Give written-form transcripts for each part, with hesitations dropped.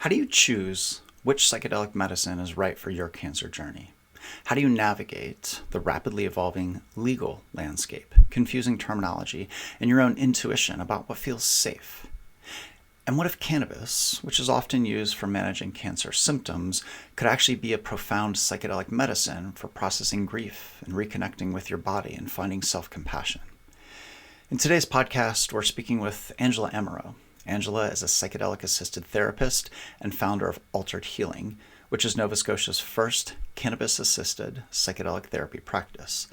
How do you choose which psychedelic medicine is right for your cancer journey? How do you navigate the rapidly evolving legal landscape, confusing terminology, and your own intuition about what feels safe? And what if cannabis, which is often used for managing cancer symptoms, could actually be a profound psychedelic medicine for processing grief and reconnecting with your body and finding self compassion? In today's podcast, we're speaking with Angela Amirault. Angela is a psychedelic-assisted therapist and founder of Altered Healing, which is Nova Scotia's first cannabis-assisted psychedelic therapy practice.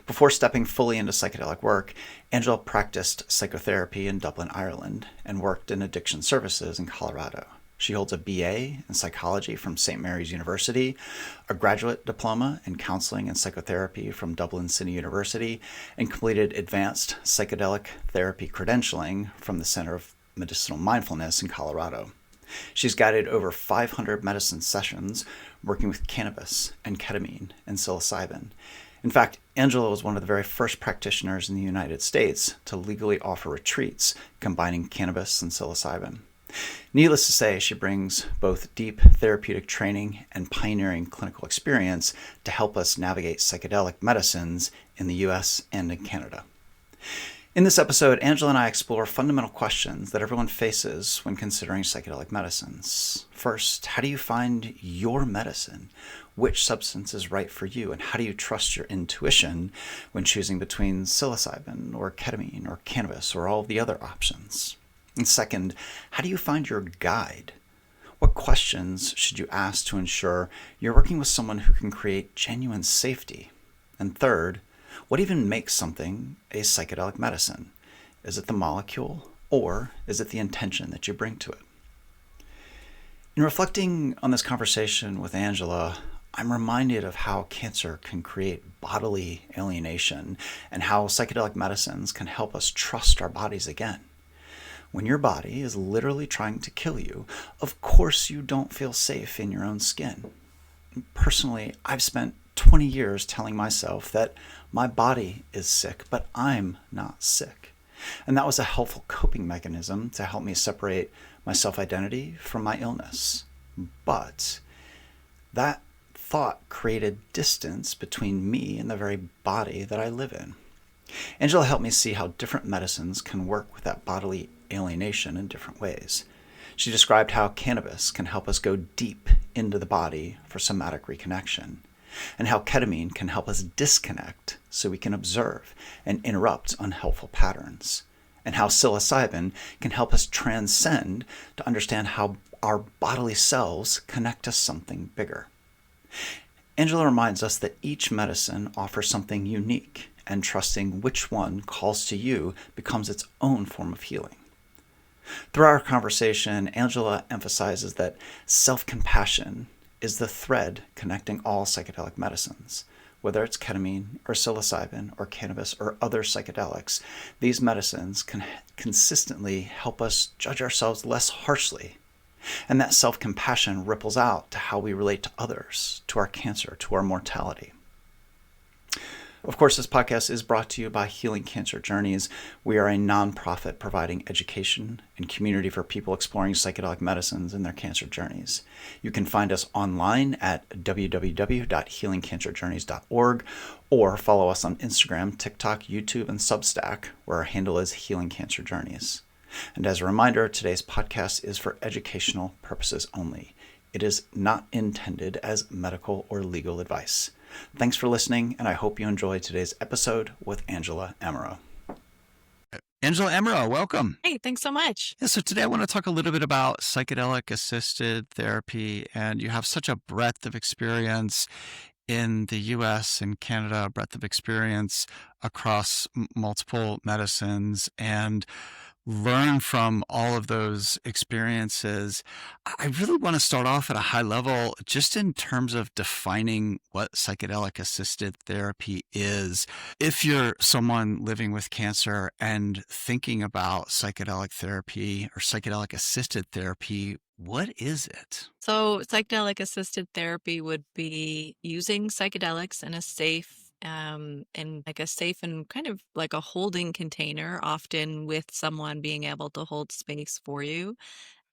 Before stepping fully into psychedelic work, Angela practiced psychotherapy in Dublin, Ireland, and worked in addiction services in Colorado. She holds a BA in psychology from St. Mary's University, a graduate diploma in counseling and psychotherapy from Dublin City University, and completed advanced psychedelic therapy credentialing from the Center of Medicinal Mindfulness in Colorado. She's guided over 500 medicine sessions working with cannabis and ketamine and psilocybin. In fact, Angela was one of the very first practitioners in the United States to legally offer retreats combining cannabis and psilocybin. Needless to say, she brings both deep therapeutic training and pioneering clinical experience to help us navigate psychedelic medicines in the US and in Canada. In this episode, Angela and I explore fundamental questions that everyone faces when considering psychedelic medicines. First, how do you find your medicine? Which substance is right for you? And how do you trust your intuition when choosing between psilocybin or ketamine or cannabis or all the other options? And second, how do you find your guide? What questions should you ask to ensure you're working with someone who can create genuine safety? And third, what even makes something a psychedelic medicine? Is it the molecule, or is it the intention that you bring to it? In reflecting on this conversation with Angela, I'm reminded of how cancer can create bodily alienation and how psychedelic medicines can help us trust our bodies again. When your body is literally trying to kill you, of course you don't feel safe in your own skin. Personally, I've spent 20 years telling myself that my body is sick, but I'm not sick. And that was a helpful coping mechanism to help me separate my self-identity from my illness. But that thought created distance between me and the very body that I live in. Angela helped me see how different medicines can work with that bodily alienation in different ways. She described how cannabis can help us go deep into the body for somatic reconnection, and how ketamine can help us disconnect so we can observe and interrupt unhelpful patterns, and how psilocybin can help us transcend to understand how our bodily selves connect to something bigger. Angela reminds us that each medicine offers something unique, and trusting which one calls to you becomes its own form of healing. Through our conversation, Angela emphasizes that self-compassion is the thread connecting all psychedelic medicines. Whether it's ketamine or psilocybin or cannabis or other psychedelics, these medicines can consistently help us judge ourselves less harshly. And that self-compassion ripples out to how we relate to others, to our cancer, to our mortality. Of course, this podcast is brought to you by Healing Cancer Journeys. We are a nonprofit providing education and community for people exploring psychedelic medicines in their cancer journeys. You can find us online at www.healingcancerjourneys.org or follow us on Instagram, TikTok, YouTube, and Substack, where our handle is Healing Cancer Journeys. And as a reminder, today's podcast is for educational purposes only. It is not intended as medical or legal advice. Thanks for listening, and I hope you enjoyed today's episode with Angela Amirault. Angela Amirault, welcome. Hey, thanks so much. Yeah, so today I want to talk a little bit about psychedelic-assisted therapy, and you have such a breadth of experience in the US and Canada, a breadth of experience across multiple medicines, and learn from all of those experiences. I really want to start off at a high level, just in terms of defining what psychedelic assisted therapy is. If you're someone living with cancer and thinking about psychedelic therapy or psychedelic assisted therapy, what is it? So, psychedelic assisted therapy would be using psychedelics in a safe in like a safe and kind of like a holding container, often with someone being able to hold space for you.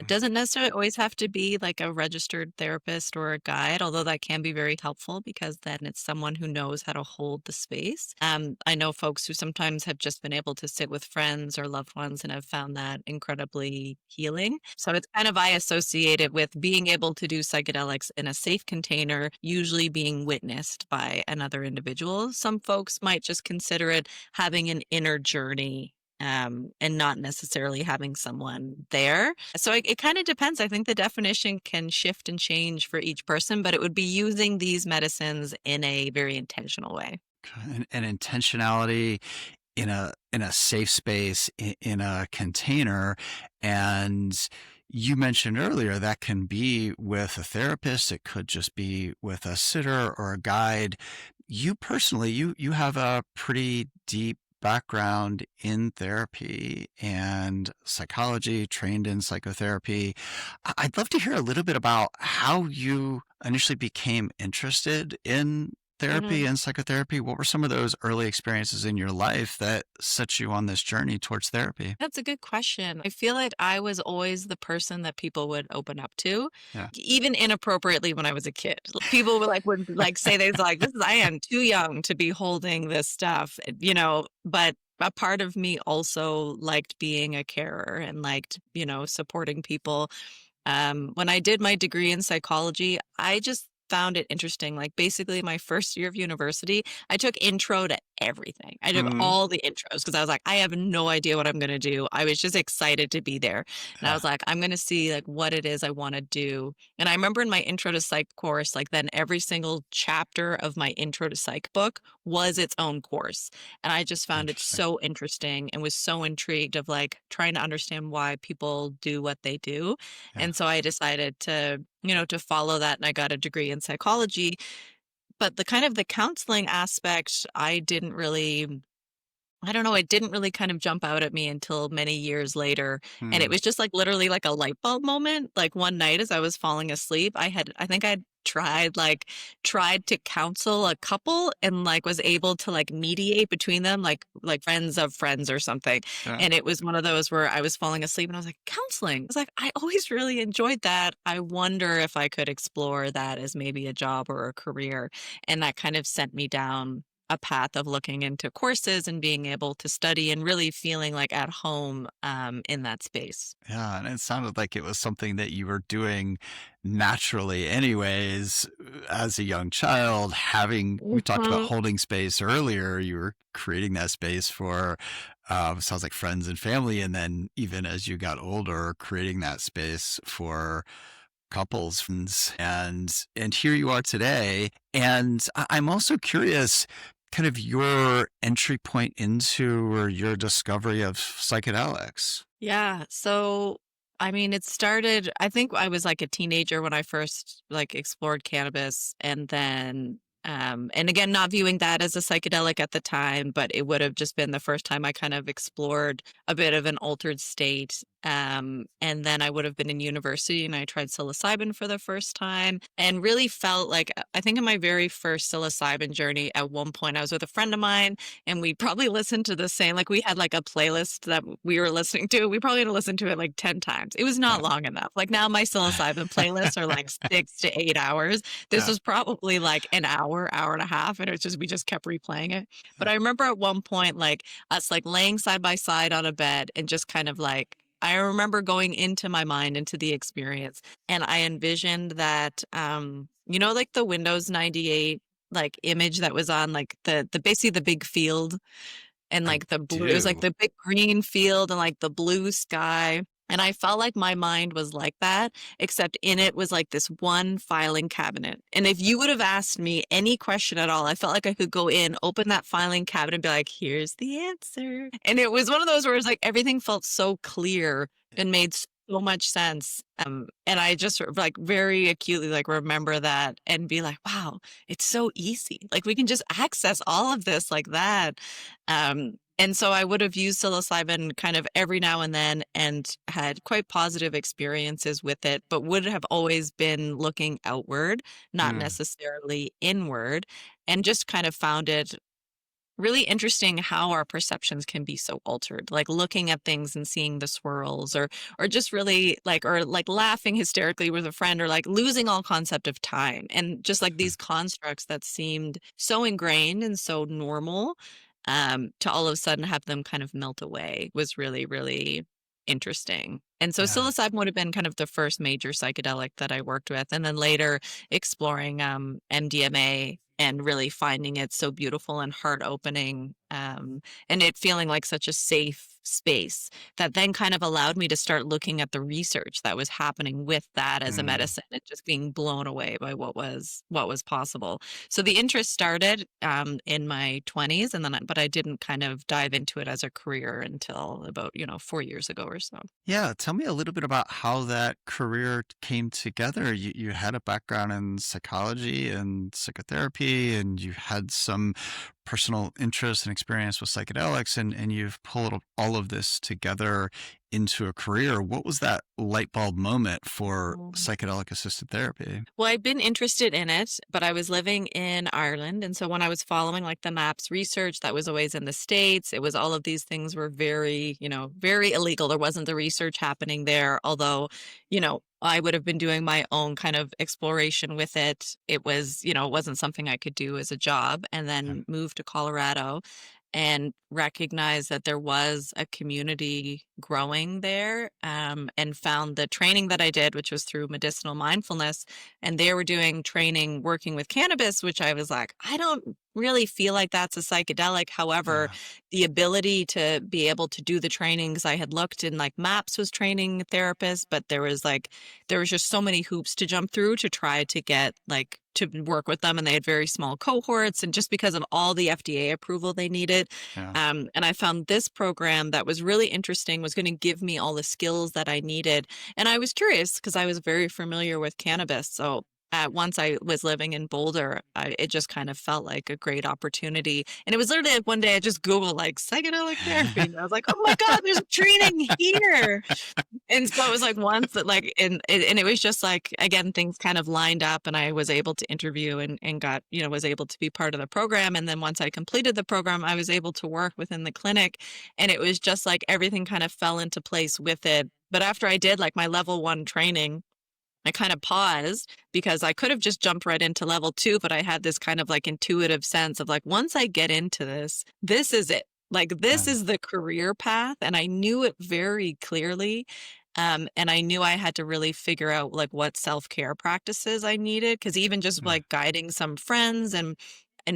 It doesn't necessarily always have to be like a registered therapist or a guide, although that can be very helpful because then it's someone who knows how to hold the space. I know folks who sometimes have just been able to sit with friends or loved ones and have found that incredibly healing. So it's kind of, I associate it with being able to do psychedelics in a safe container, usually being witnessed by another individual. Some folks might just consider it having an inner journey, and not necessarily having someone there. So it kind of depends. I think the definition can shift and change for each person, but it would be using these medicines in a very intentional way. And intentionality in a safe space, in a container. And you mentioned earlier that can be with a therapist. It could just be with a sitter or a guide. You personally, you have a pretty deep background in therapy and psychology, trained in psychotherapy. I'd love to hear a little bit about how you initially became interested in therapy Mhm. and psychotherapy. What were some of those early experiences in your life that set you on this journey towards therapy? That's a good question. I feel like I was always the person that people would open up to, Yeah. even inappropriately when I was a kid. People would like say they're like, "This is I am too young to be holding this stuff," But a part of me also liked being a carer and liked, supporting people. When I did my degree in psychology, I just found it interesting. Like basically my first year of university, I took intro to everything. I took Hmm. all the intros because I was like, I have no idea what I'm going to do. I was just excited to be there. And I Yeah. was like, I'm going to see like what it is I want to do. And I remember in my intro to psych course, like then every single chapter of my intro to psych book was its own course. And I just found it Interesting. so interesting and was so intrigued of like trying to understand why people do what they do. Yeah. And so I decided to follow that and I got a degree in psychology. But the kind of the counseling aspect, I don't know, it didn't really kind of jump out at me until many years later. And it Hmm. was just like literally like a light bulb moment. Like one night as I was falling asleep, I think I'd tried to counsel a couple and like was able to like mediate between them, like friends of friends or something. Yeah. And it was one of those where I was falling asleep and I was like, counseling. I was like, I always really enjoyed that. I wonder if I could explore that as maybe a job or a career. And that kind of sent me down a path of looking into courses and being able to study and really feeling like at home in that space. Yeah. And it sounded like it was something that you were doing naturally, anyways, as a young child. We talked about Mhm. holding space earlier. You were creating that space for, sounds like friends and family. And then even as you got older, creating that space for couples friends and here you are today. And I'm also curious kind of your entry point into or your discovery of psychedelics. Yeah. So, I mean, it started, I think I was like a teenager when I first like explored cannabis and again, not viewing that as a psychedelic at the time, but it would have just been the first time I kind of explored a bit of an altered state. And then I would have been in university and I tried psilocybin for the first time and really felt like, I think in my very first psilocybin journey, at one point I was with a friend of mine and we probably listened to the same, like we had like a playlist that we were listening to. We probably had to listen to it like 10 times. It was Yeah. not long enough. Like now my psilocybin playlists are like 6 to 8 hours. This Yeah. was probably like an hour, hour and a half. And it was just, we just kept replaying it. But Yeah. I remember at one point, like us like laying side by side on a bed and just kind of like, I remember going into my mind, into the experience, and I envisioned that, like the Windows 98 like image that was on like the basically the big field and I like the blue, it was like do. the big green field and like the blue sky. And I felt like my mind was like that, except in it was like this one filing cabinet. And if you would have asked me any question at all, I felt like I could go in, open that filing cabinet and be like, here's the answer. And it was one of those where it's like everything felt so clear and made so much sense. And I just sort of like very acutely like remember that and be like, wow, it's so easy. Like we can just access all of this like that. And so I would have used psilocybin kind of every now and then and had quite positive experiences with it, but would have always been looking outward, not Mm. necessarily inward, and just kind of found it really interesting how our perceptions can be so altered, like looking at things and seeing the swirls, or just really like, or like laughing hysterically with a friend, or like losing all concept of time, and just like these constructs that seemed so ingrained and so normal, to all of a sudden have them kind of melt away was really, really interesting. And so Yeah. psilocybin would have been kind of the first major psychedelic that I worked with, and then later exploring MDMA and really finding it so beautiful and heart opening, and it feeling like such a safe space that then kind of allowed me to start looking at the research that was happening with that as a Mm. medicine, and just being blown away by what was possible. So the interest started in my 20s, and then but I didn't kind of dive into it as a career until about 4 years ago or so. Yeah, tell me a little bit about how that career came together. You had a background in psychology and psychotherapy, and you had some personal interest and experience with psychedelics, and you've pulled all of this together into a career. What was that light bulb moment for psychedelic assisted therapy? Well, I've been interested in it, but I was living in Ireland. And so when I was following like the MAPS research that was always in the States, it was all of these things were very, very illegal. There wasn't the research happening there. Although, I would have been doing my own kind of exploration with it. It was, it wasn't something I could do as a job, and Yeah. then moved to Colorado and recognized that there was a community growing there, and found the training that I did, which was through Medicinal Mindfulness. And they were doing training working with cannabis, which I was like, I don't really feel like that's a psychedelic. However, Yeah. the ability to be able to do the trainings, I had looked in like MAPS was training therapists, but there was just so many hoops to jump through to try to get like to work with them, and they had very small cohorts, and just because of all the FDA approval they needed. Yeah. And I found this program that was really interesting, was going to give me all the skills that I needed. And I was curious because I was very familiar with cannabis. So once I was living in Boulder, it just kind of felt like a great opportunity. And it was literally like one day I just Googled like psychedelic therapy. And I was like, oh my God, there's training here. And so it was like once that like, and it was just like, again, things kind of lined up, and I was able to interview and got, was able to be part of the program. And then once I completed the program, I was able to work within the clinic, and it was just like everything kind of fell into place with it. But after I did like my level 1 training, I kind of paused because I could have just jumped right into level 2, but I had this kind of like intuitive sense of like, once I get into this, this is it. Like, this Yeah. is the career path. And I knew it very clearly. And I knew I had to really figure out like what self-care practices I needed. Cause even just Yeah. like guiding some friends and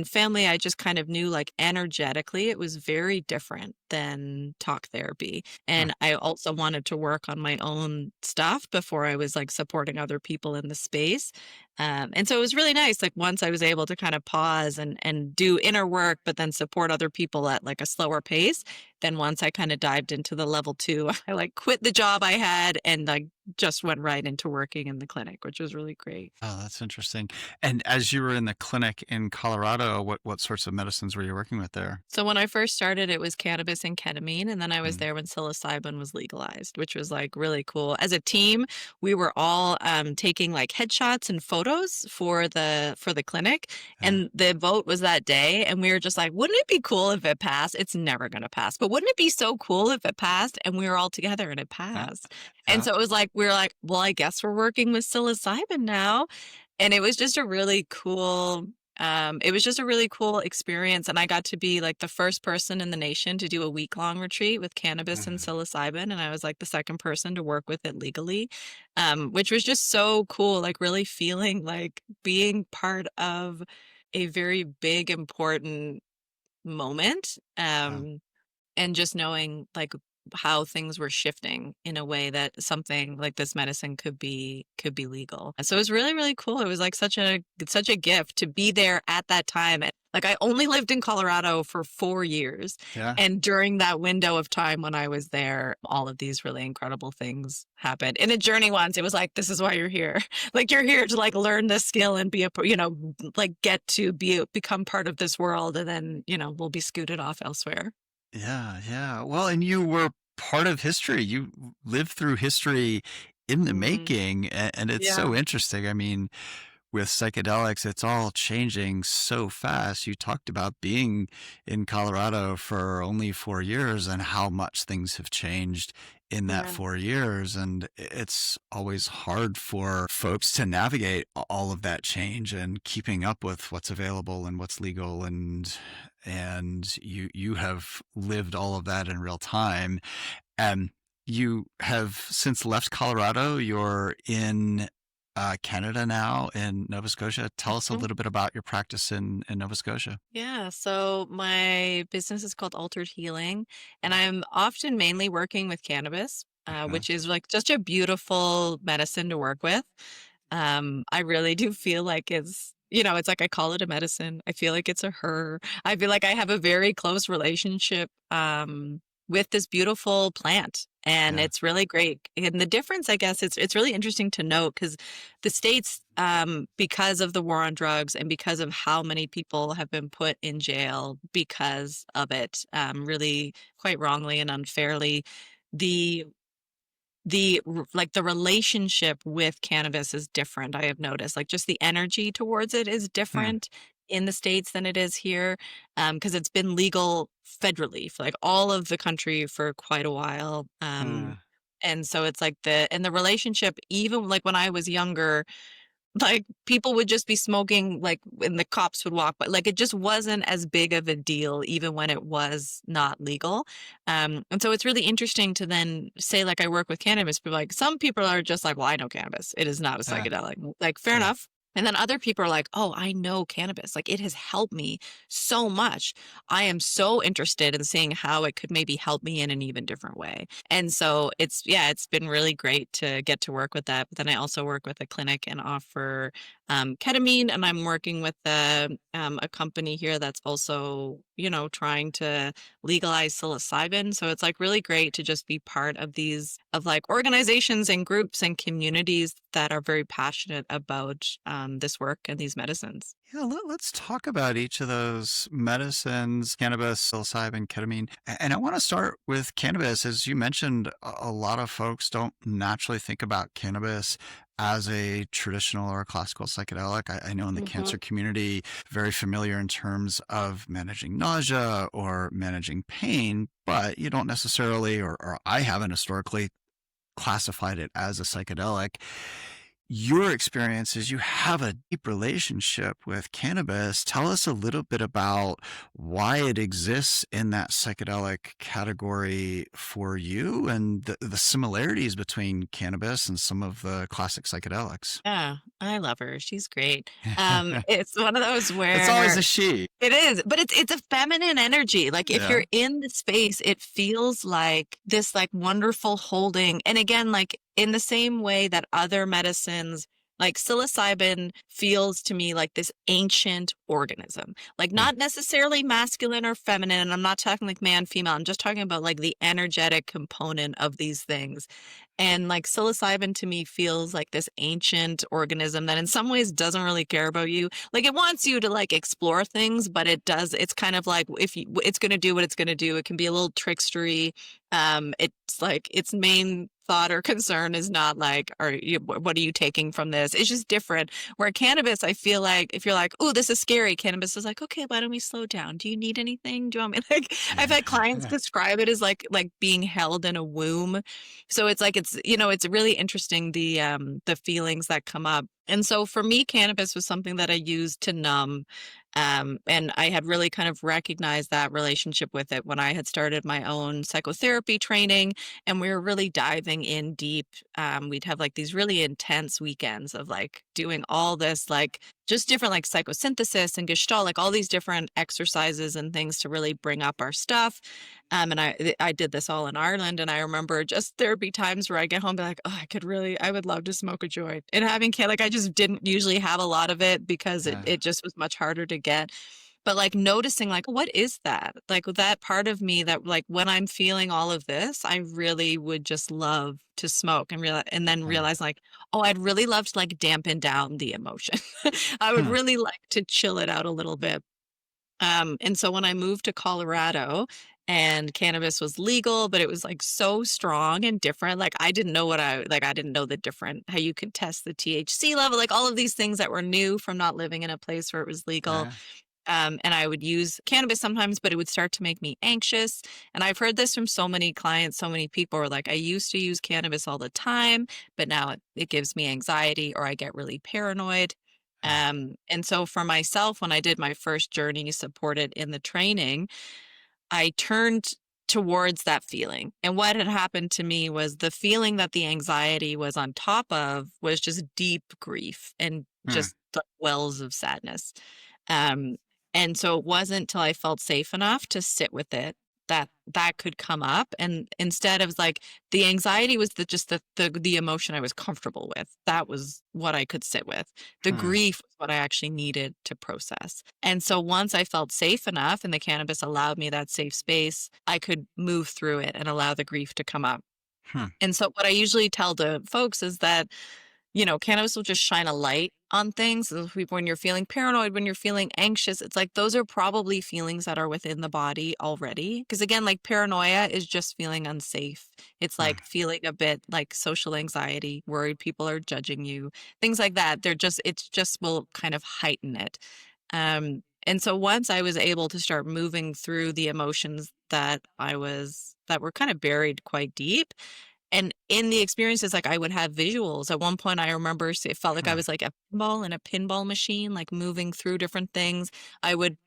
family, I just kind of knew like energetically it was very different than talk therapy. Huh. And I also wanted to work on my own stuff before I was like supporting other people in the space. And so it was really nice. Like once I was able to kind of pause and do inner work, but then support other people at like a slower pace. Then once I kind of dived into the level 2, I like quit the job I had and like just went right into working in the clinic, which was really great. Oh, that's interesting. And as you were in the clinic in Colorado, what sorts of medicines were you working with there? So when I first started, it was cannabis and ketamine, and then I was Mm. there when psilocybin was legalized, which was like really cool. As a team, we were all taking like headshots and photos for the clinic, Yeah. and the vote was that day, and we were just like, wouldn't it be cool if it passed? It's never going to pass, but wouldn't it be so cool if it passed? And we were all together and it Yeah. passed. And Yeah. so it was like we were like, well, I guess we're working with psilocybin now, and it was just a really cool it was just a really cool experience, and I got to be like the first person in the nation to do a week-long retreat with cannabis and Mhm. psilocybin, and I was like the second person to work with it legally, which was just so cool, like really feeling like being part of a very big, important moment. Yeah. And just knowing like how things were shifting in a way that something like this medicine could be legal. So it was really, really cool. It was like such a gift to be there at that time. And like I only lived in Colorado for 4 years. Yeah. And during that window of time when I was there, all of these really incredible things happened. In a journey once, it was like, this is why you're here. Like you're here to like learn this skill and be like get to become part of this world, and then, we'll be scooted off elsewhere. Yeah. Yeah. Well, and you were part of history. You lived through history in the Mm, making, and it's yeah. so interesting. I mean, with psychedelics, it's all changing so fast. You talked about being in Colorado for only 4 years and how much things have changed in that Yeah. 4 years. And it's always hard for folks to navigate all of that change and keeping up with what's available and what's legal. And you have lived all of that in real time. And you have since left Colorado. You're in Canada now, in Nova Scotia. Tell us a little bit about your practice in Nova Scotia. Yeah, so my business is called Altered Healing, and I'm often mainly working with cannabis, Uh-huh. which is like such a beautiful medicine to work with. I really do feel like it's like I call it a medicine. I feel like it's a her. I feel like I have a very close relationship with this beautiful plant. And Yeah. it's really great. And the difference, I guess, it's really interesting to note because the states, because of the war on drugs and because of how many people have been put in jail because of it, really quite wrongly and unfairly, the like the relationship with cannabis is different. I have noticed, like just the energy towards it is Hmm. different in the states than it is here, because it's been legal federally for like all of the country for quite a while. Uh, And so it's like the relationship, even like when I was younger, like, people would just be smoking, like, when the cops would walk, but, like, it just wasn't as big of a deal even when it was not legal, and so it's really interesting to then say, like, I work with cannabis, but, like, some people are just like, "Well, I know cannabis. It is not a uh, psychedelic." Like, fair uh, enough, and then other people are like, "Oh, I know cannabis. Like, it has helped me so much. I am so interested in seeing how it could maybe help me in an even different way." And so it's been really great to get to work with that. But then I also work with a clinic and offer ketamine, and I'm working with a company here that's also, trying to legalize psilocybin. So it's like really great to just be part of these of like organizations and groups and communities that are very passionate about this work and these medicines. yeah, let's talk about each of those medicines: cannabis, psilocybin, ketamine. And I want to start with cannabis. As you mentioned, a lot of folks don't naturally think about cannabis as a traditional or a classical psychedelic. I know in the Hmm. cancer community, very familiar in terms of managing nausea or managing pain, but you don't necessarily, or I haven't historically classified it as a psychedelic. Your experience is you have a deep relationship with cannabis. Tell us a little bit about why it exists in that psychedelic category for you and the similarities between cannabis and some of the classic psychedelics. Yeah, I love her. She's great. It's one of those It's always where a she. it is, but it's a feminine energy. Like if Yeah. you're in the space, it feels like this like wonderful holding. And again, like in the same way that other medicines, like psilocybin feels to me like this ancient organism, like Yeah. not necessarily masculine or feminine. And I'm not talking like man, female. I'm just talking about like the energetic component of these things. And like psilocybin to me feels like this ancient organism that in some ways doesn't really care about you. Like it wants you to like explore things, but it's kind of like if you, it's going to do what it's going to do. It can be a little trickstery. It's like its main thought or concern is not like, what are you taking from this? It's just different. Where cannabis, I feel like if you're like, oh, this is scary, cannabis is like, okay, why don't we slow down? Do you need anything? Do you want me like, I've had clients describe it as like being held in a womb. So it's like it's really interesting the feelings that come up. And so for me, cannabis was something that I used to numb. And I had really kind of recognized that relationship with it when I had started my own psychotherapy training and we were really diving in deep. We'd have like these really intense weekends of like doing all this, like just different like psychosynthesis and gestalt, like all these different exercises and things to really bring up our stuff. And I did this all in Ireland, and I remember just there'd be times where I get home, and be like, oh, I would love to smoke a joint. And having like I just didn't usually have a lot of it because it Yeah. it just was much harder to get. But like noticing like what is that? Like that part of me that like when I'm feeling all of this, I really would just love to smoke and then Yeah. realize like, oh, I'd really love to like dampen down the emotion. I would Huh. really like to chill it out a little bit. And so when I moved to Colorado and cannabis was legal, but it was like so strong and different. Like I didn't know I didn't know the different, how you could test the THC level, like all of these things that were new from not living in a place where it was legal. Yeah. And I would use cannabis sometimes, but it would start to make me anxious. And I've heard this from so many clients, so many people are like, I used to use cannabis all the time, but now it gives me anxiety or I get really paranoid. Yeah. And so for myself, when I did my first journey supported in the training, I turned towards that feeling. And what had happened to me was the feeling that the anxiety was on top of was just deep grief and Hmm. just the wells of sadness. Um, and so it wasn't till I felt safe enough to sit with it that that could come up. And instead of like the anxiety was the emotion I was comfortable with. That was what I could sit with. The Hmm. grief was what I actually needed to process. And so once I felt safe enough and the cannabis allowed me that safe space, I could move through it and allow the grief to come up. Hmm. And so what I usually tell the folks is that cannabis will just shine a light on things. So when you're feeling paranoid, when you're feeling anxious, it's like those are probably feelings that are within the body already. Because again, like paranoia is just feeling unsafe. It's Hmm. like feeling a bit like social anxiety, worried people are judging you, things like that. It's just will kind of heighten it. And so once I was able to start moving through the emotions that were kind of buried quite deep, and in the experiences, like I would have visuals. At one point, I remember it felt like I Hmm. was like a pinball in a pinball machine, like moving through different things. I would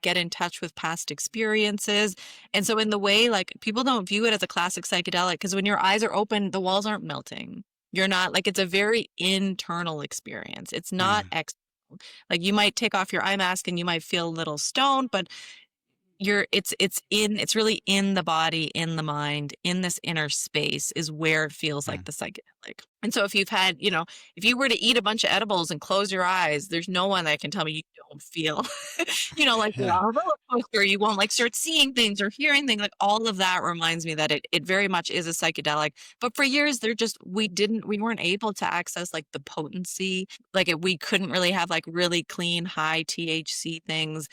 get in touch with past experiences. And so, in the way, like people don't view it as a classic psychedelic because when your eyes are open, the walls aren't melting. You're not like it's a very internal experience. It's not Hmm. external. Like you might take off your eye mask and you might feel a little stoned, but it's really in the body, in the mind, in this inner space is where it feels Hmm. like the psychedelic. And so if you were to eat a bunch of edibles and close your eyes, there's no one that can tell me you don't feel, like you're Yeah. on a roller coaster, you won't like start seeing things or hearing things. Like all of that reminds me that it very much is a psychedelic. But for years we weren't able to access like the potency. We couldn't really have like really clean high THC things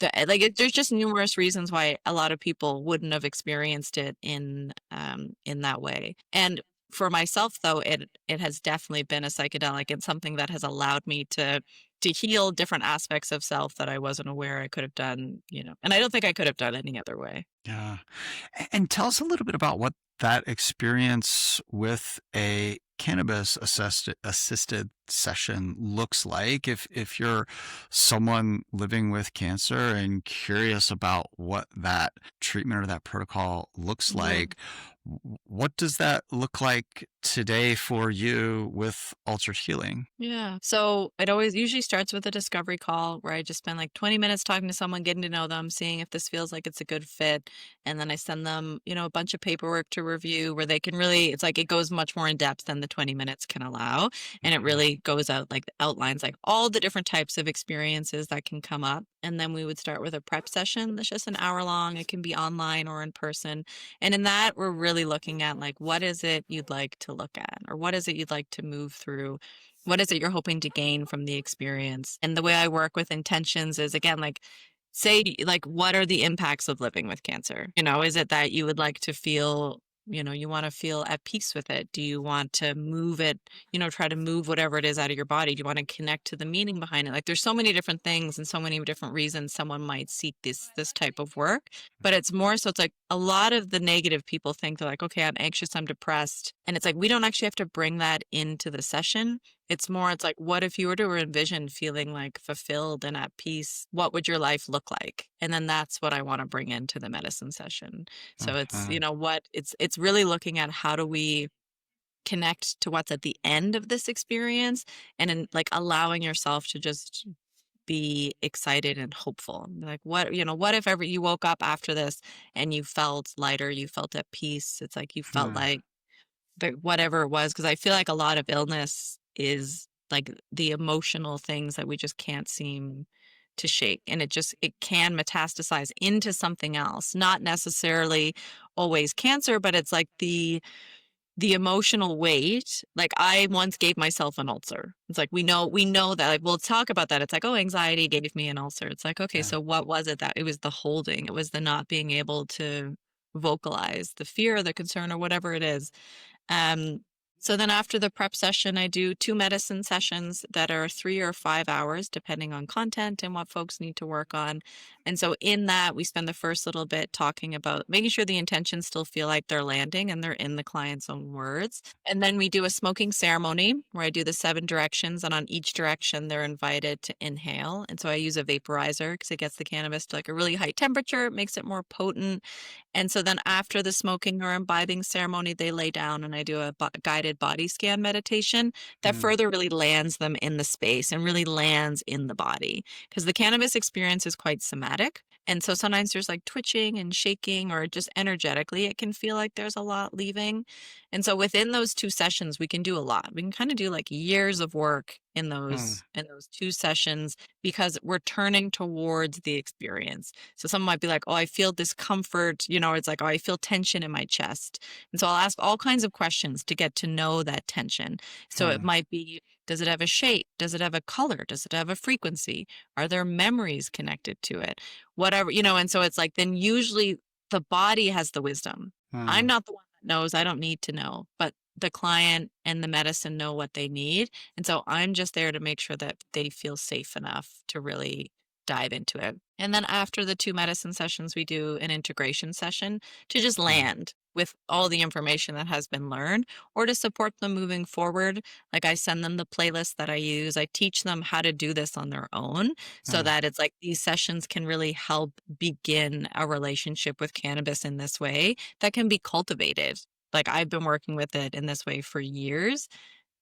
there's just numerous reasons why a lot of people wouldn't have experienced it in that way. And for myself though, it has definitely been a psychedelic and something that has allowed me to heal different aspects of self that I wasn't aware I could have done. And I don't think I could have done any other way. Yeah. And tell us a little bit about what that experience with a cannabis assisted session looks like. If you're someone living with cancer and curious about what that treatment or that protocol looks Yeah. like, what does that look like today for you with altered healing? Yeah. So it always usually starts with a discovery call where I just spend like 20 minutes talking to someone, getting to know them, seeing if this feels like it's a good fit. And then I send them, a bunch of paperwork to review where they can really, it's like it goes much more in depth than the 20 minutes can allow. And it Okay. really goes out like outlines like all the different types of experiences that can come up. And then we would start with a prep session that's just an hour long. It can be online or in person. And in that, we're really looking at like, what is it you'd like to look at? Or what is it you'd like to move through? What is it you're hoping to gain from the experience? And the way I work with intentions is again, like, say, like, what are the impacts of living with cancer? Is it that you would like to feel, you want to feel at peace with it? Do you want to move it, try to move whatever it is out of your body? Do you want to connect to the meaning behind it? Like, there's so many different things and so many different reasons someone might seek this type of work. But it's more so it's like a lot of the negative people think they're like, okay, I'm anxious, I'm depressed. And it's like, we don't actually have to bring that into the session. It's like, what if you were to envision feeling like fulfilled and at peace? What would your life look like? And then that's what I want to bring into the medicine session. So it's, Okay. it's really looking at how do we connect to what's at the end of this experience and in like allowing yourself to just be excited and hopeful. Like what if ever you woke up after this and you felt lighter, you felt at peace. It's like you felt Hmm. like whatever it was, because I feel like a lot of illness is like the emotional things that we just can't seem to shake. And it can metastasize into something else, not necessarily always cancer, but it's like the emotional weight, like I once gave myself an ulcer. It's like we know that, like we'll talk about that. It's like, oh, anxiety gave me an ulcer. It's like, okay, Yeah. so what was it? That it was the holding, it was the not being able to vocalize the fear, the concern, or whatever it is. Um, so then after the prep session, I do 2 medicine sessions that are 3 or 5 hours, depending on content and what folks need to work on. And so in that, we spend the first little bit talking about making sure the intentions still feel like they're landing and they're in the client's own words. And then we do a smoking ceremony where I do the 7 directions, and on each direction, they're invited to inhale. And so I use a vaporizer because it gets the cannabis to like a really high temperature, it makes it more potent. And so then after the smoking or imbibing ceremony, they lay down and I do a guided body scan meditation that Mm. further really lands them in the space and really lands in the body. Because the cannabis experience is quite somatic. And so sometimes there's like twitching and shaking, or just energetically, it can feel like there's a lot leaving. And so within those 2 sessions, we can do a lot. We can kind of do like years of work in Mm. those 2 sessions, because we're turning towards the experience. So someone might be like, oh, I feel discomfort, it's like, oh, I feel tension in my chest. And so I'll ask all kinds of questions to get to know that tension. So it Mm. might be, does it have a shape? Does it have a color? Does it have a frequency? Are there memories connected to it? Whatever, and so it's like, then usually the body has the wisdom. I'm Mm. not the one that knows. I don't need to know, but the client and the medicine know what they need. And so I'm just there to make sure that they feel safe enough to really dive into it. And then after the 2 medicine sessions, we do an integration session to just Mm. land with all the information that has been learned, or to support them moving forward. Like I send them the playlist that I use. I teach them how to do this on their own, so Mm. that it's like these sessions can really help begin a relationship with cannabis in this way that can be cultivated. Like I've been working with it in this way for years,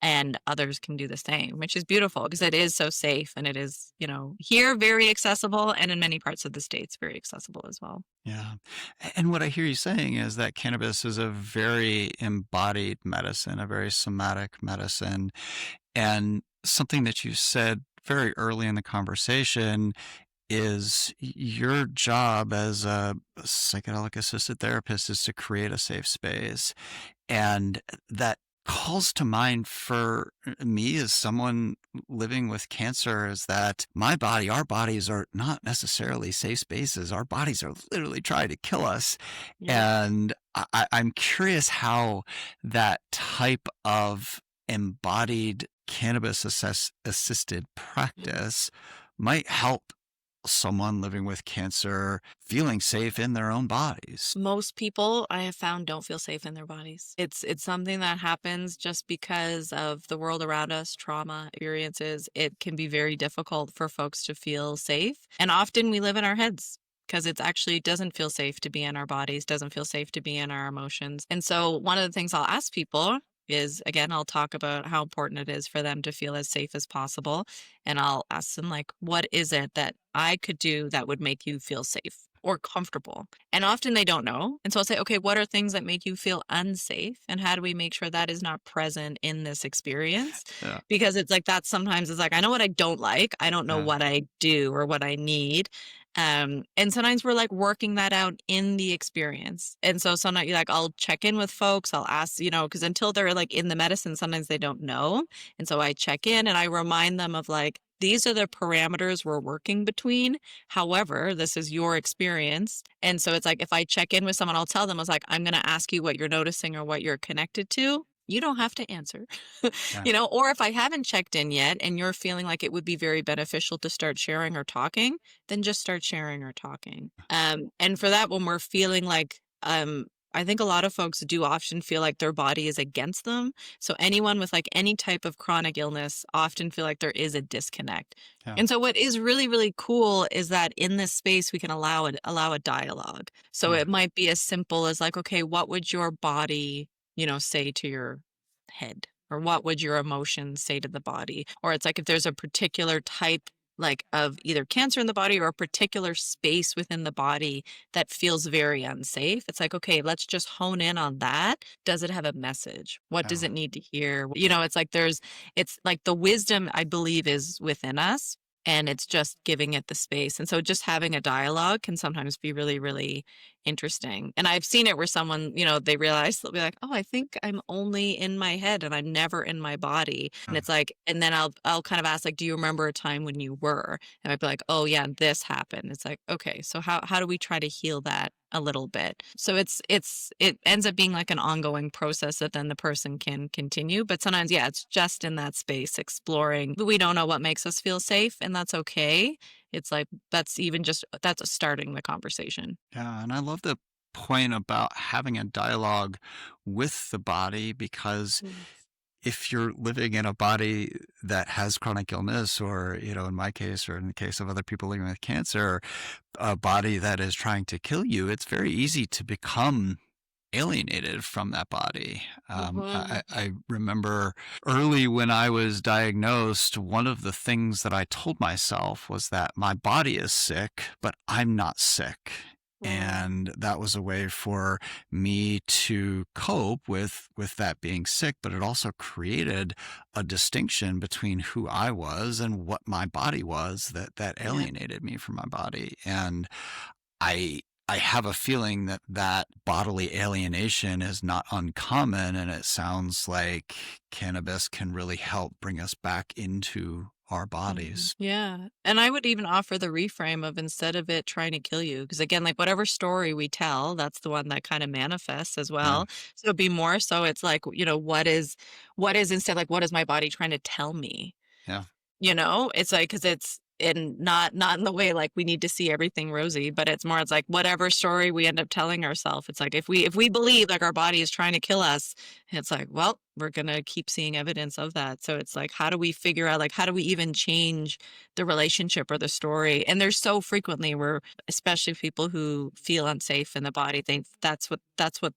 and others can do the same, which is beautiful because it is so safe, and it is, here very accessible, and in many parts of the States very accessible as well. Yeah. And what I hear you saying is that cannabis is a very embodied medicine, a very somatic medicine. And something that you said very early in the conversation is your job as a psychedelic assisted therapist is to create a safe space. And that calls to mind for me as someone living with cancer is that our bodies are not necessarily safe spaces. Our bodies are literally trying to kill us. Yep. And I'm curious how that type of embodied cannabis assisted practice might help someone living with cancer feeling safe in their own bodies. Most people I have found don't feel safe in their bodies. It's something that happens just because of the world around us, trauma, experiences. It can be very difficult for folks to feel safe. And often we live in our heads because it's actually doesn't feel safe to be in our bodies, doesn't feel safe to be in our emotions. And so one of the things I'll ask people is, again, I'll talk about how important it is for them to feel as safe as possible. And I'll ask them, like, what is it that I could do that would make you feel safe or comfortable? And often they don't know. And so I'll say, okay, what are things that make you feel unsafe? And how do we make sure that is not present in this experience? Yeah. Because it's like that sometimes it's like, I know what I don't like. I don't know Yeah. what I do or what I need. And sometimes we're like working that out in the experience. And so sometimes like I'll check in with folks, I'll ask, because until they're like in the medicine, sometimes they don't know. And so I check in and I remind them of like, these are the parameters we're working between. However, this is your experience. And so it's like if I check in with someone, I'll tell them, I was like, I'm going to ask you what you're noticing or what you're connected to. You don't have to answer, Yeah. or if I haven't checked in yet and you're feeling like it would be very beneficial to start sharing or talking, then just start sharing or talking. And for that, when we're feeling like, I think a lot of folks do often feel like their body is against them. So anyone with like any type of chronic illness often feel like there is a disconnect. Yeah. And so what is really, really cool is that in this space, we can allow a dialogue. So Mm. it might be as simple as like, okay, what would your body, say to your head? Or what would your emotions say to the body? Or it's like if there's a particular type like of either cancer in the body or a particular space within the body that feels very unsafe. It's like, okay, let's just hone in on that. Does it have a message? What does Yeah. it need to hear? It's like it's like the wisdom I believe is within us, and it's just giving it the space. And so just having a dialogue can sometimes be really, really interesting. And I've seen it where someone, you know, they realize they'll be like, "Oh, I think I'm only in my head and I'm never in my body." And it's like, and then I'll kind of ask like, "Do you remember a time when you were?" And I'd be like, "Oh yeah, this happened." It's like, okay, so how do we try to heal that a little bit? So it ends up being like an ongoing process that then the person can continue. But sometimes, yeah, it's just in that space exploring. We don't know what makes us feel safe, and that's okay. It's like that's starting the conversation. Yeah, and I love the point about having a dialogue with the body, because Mm. if you're living in a body that has chronic illness, or, in my case, or in the case of other people living with cancer, a body that is trying to kill you, it's very easy to become alienated from that body. Mhm. I remember early when I was diagnosed, one of the things that I told myself was that my body is sick, but I'm not sick. Mm. And that was a way for me to cope with that being sick, but it also created a distinction between who I was and what my body was, that Yeah. alienated me from my body. And I I have a feeling that that bodily alienation is not uncommon, and it sounds like cannabis can really help bring us back into our Mhm. bodies. Yeah. And I would even offer the reframe of instead of it trying to kill you, because again, like whatever story we tell, that's the one that kind of manifests as Yeah, well. So it'd be more so it's like, you know, what is instead like what is my body trying to tell me? yeah, You know, it's like because it's in not in the way like we need to see everything rosy, but it's like whatever story we end up telling ourselves. It's like if we believe like our body is trying to kill us, it's like, well, we're gonna keep seeing evidence of that. So it's like, how do we figure out like how do we even change the relationship or the story? And there's so frequently where especially people who feel unsafe in the body think that's what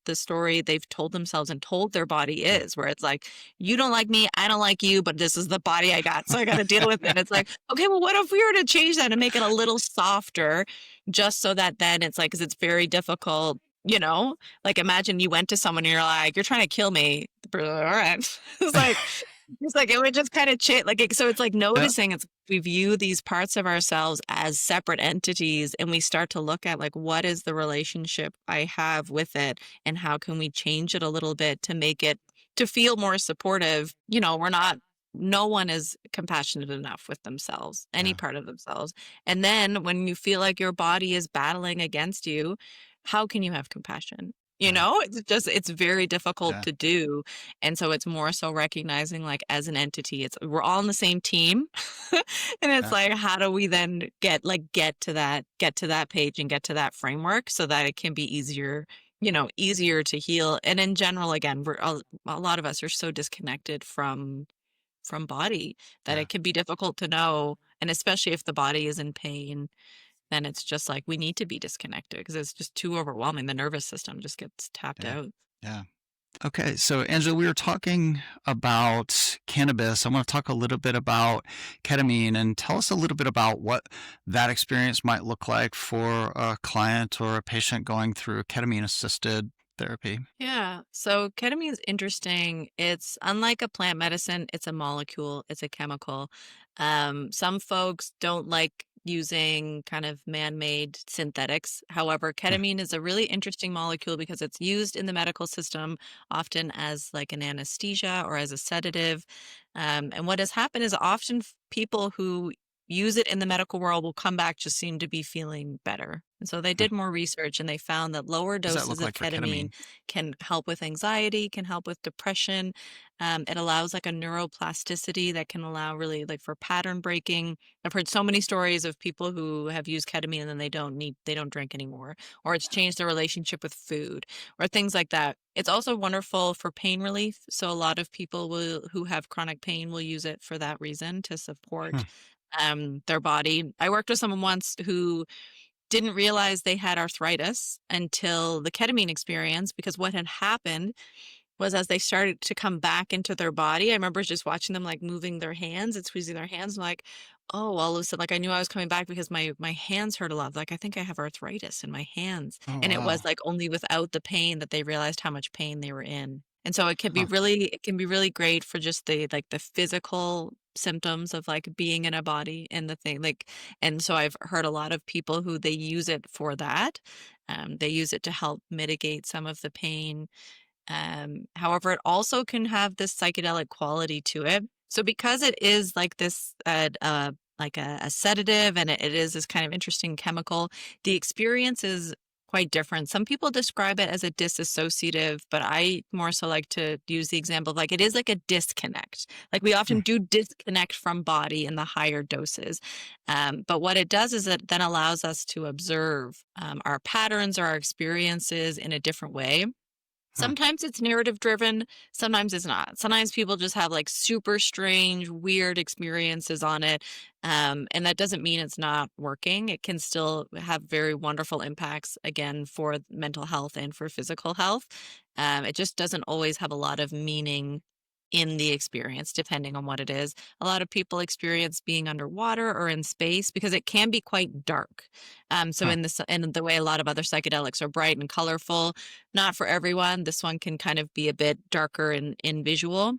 the story they've told themselves and told their body yeah. is, where it's like you don't like me, I don't like you, but this is the body I got, so I got to deal with it. And it's like, okay, well, what if we were to change that and make it a little softer, just so that then it's like, because it's very difficult, you know, like imagine you went to someone and you're like, you're trying to kill me. All right, it's like it would just kind of change, like so it's like Yeah, noticing it's we view these parts of ourselves as separate entities, and we start to look at like what is the relationship I have with it, and how can we change it a little bit to make it to feel more supportive. You know, we're not no one is compassionate enough with themselves, any yeah, part of themselves. And then when you feel like your body is battling against you, how can you have compassion? You yeah, know, it's very difficult yeah, to do. And so it's more so recognizing like as an entity, it's we're all on the same team. And it's yeah, like, how do we then get to that page and get to that framework so that it can be easier to heal. And in general, again, a lot of us are so disconnected from body that yeah, it can be difficult to know. And especially if the body is in pain, then it's just like we need to be disconnected because it's just too overwhelming. The nervous system just gets tapped yeah, out. yeah. Okay, so Angela, we were talking about cannabis. I want to talk a little bit about ketamine, and tell us a little bit about what that experience might look like for a client or a patient going through ketamine assisted therapy. Yeah. So ketamine is interesting. It's unlike a plant medicine, it's a molecule, it's a chemical. Some folks don't like using kind of man-made synthetics. However, ketamine is a really interesting molecule because it's used in the medical system often as like an anesthesia or as a sedative. And what has happened is often people who use it in the medical world will come back just seem to be feeling better. And so they did more research and they found that lower What does that doses look of like for ketamine ketamine? can help with anxiety, can help with depression. It allows like a neuroplasticity that can allow really like for pattern breaking. I've heard so many stories of people who have used ketamine and then they don't drink anymore, or it's changed their relationship with food, or things like that. It's also wonderful for pain relief. So a lot of people who have chronic pain will use it for that reason to support Hmm. their body. I worked with someone once who didn't realize they had arthritis until the ketamine experience because what had happened was as they started to come back into their body, I remember just watching them like moving their hands and squeezing their hands. I'm like, oh, all of a sudden, like I knew I was coming back because my hands hurt a lot. Like I think I have arthritis in my hands. Oh, And it wow. was like only without the pain that they realized how much pain they were in. And so Huh. it can be really great for just the physical symptoms of like being in a body and the thing like and so I've heard a lot of people who they use it for that. They use it to help mitigate some of the pain. However, it also can have this psychedelic quality to it. So because it is like this, like a sedative, and it is this kind of interesting chemical, the experience is quite different. Some people describe it as a disassociative, but I more so like to use the example of like it is like a disconnect. Like we often Mm, do disconnect from body in the higher doses. But what it does is it then allows us to observe our patterns or our experiences in a different way. mm, Sometimes it's narrative driven, sometimes it's not. Sometimes people just have like super strange, weird experiences on it. And that doesn't mean it's not working. It can still have very wonderful impacts, again, for mental health and for physical health. It just doesn't always have a lot of meaning in the experience, depending on what it is. A lot of people experience being underwater or in space because it can be quite dark. So mm, in the way a lot of other psychedelics are bright and colorful, not for everyone. This one can kind of be a bit darker in visual.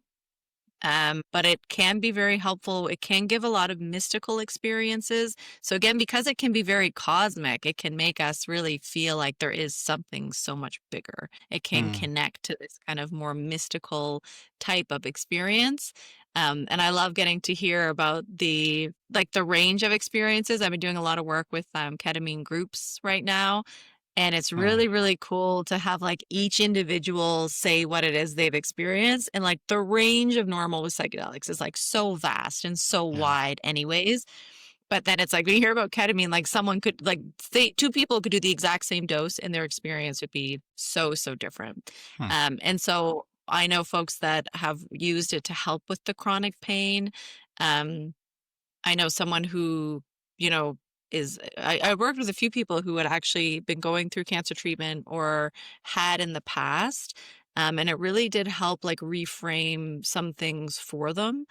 But it can be very helpful. It can give a lot of mystical experiences. So again, because it can be very cosmic, it can make us really feel like there is something so much bigger. It can mm. connect to this kind of more mystical type of experience. And I love getting to hear about the range of experiences. I've been doing a lot of work with ketamine groups right now, and it's Oh, really, really cool to have like each individual say what it is they've experienced. And like the range of normal with psychedelics is like so vast and so yeah. wide, anyways. But then it's like when you hear about ketamine, like someone could like say two people could do the exact same dose and their experience would be so, so different. Hmm. And so I know folks that have used it to help with the chronic pain. Um, I know someone who, you know, I worked with a few people who had actually been going through cancer treatment or had in the past. And it really did help like reframe some things for them.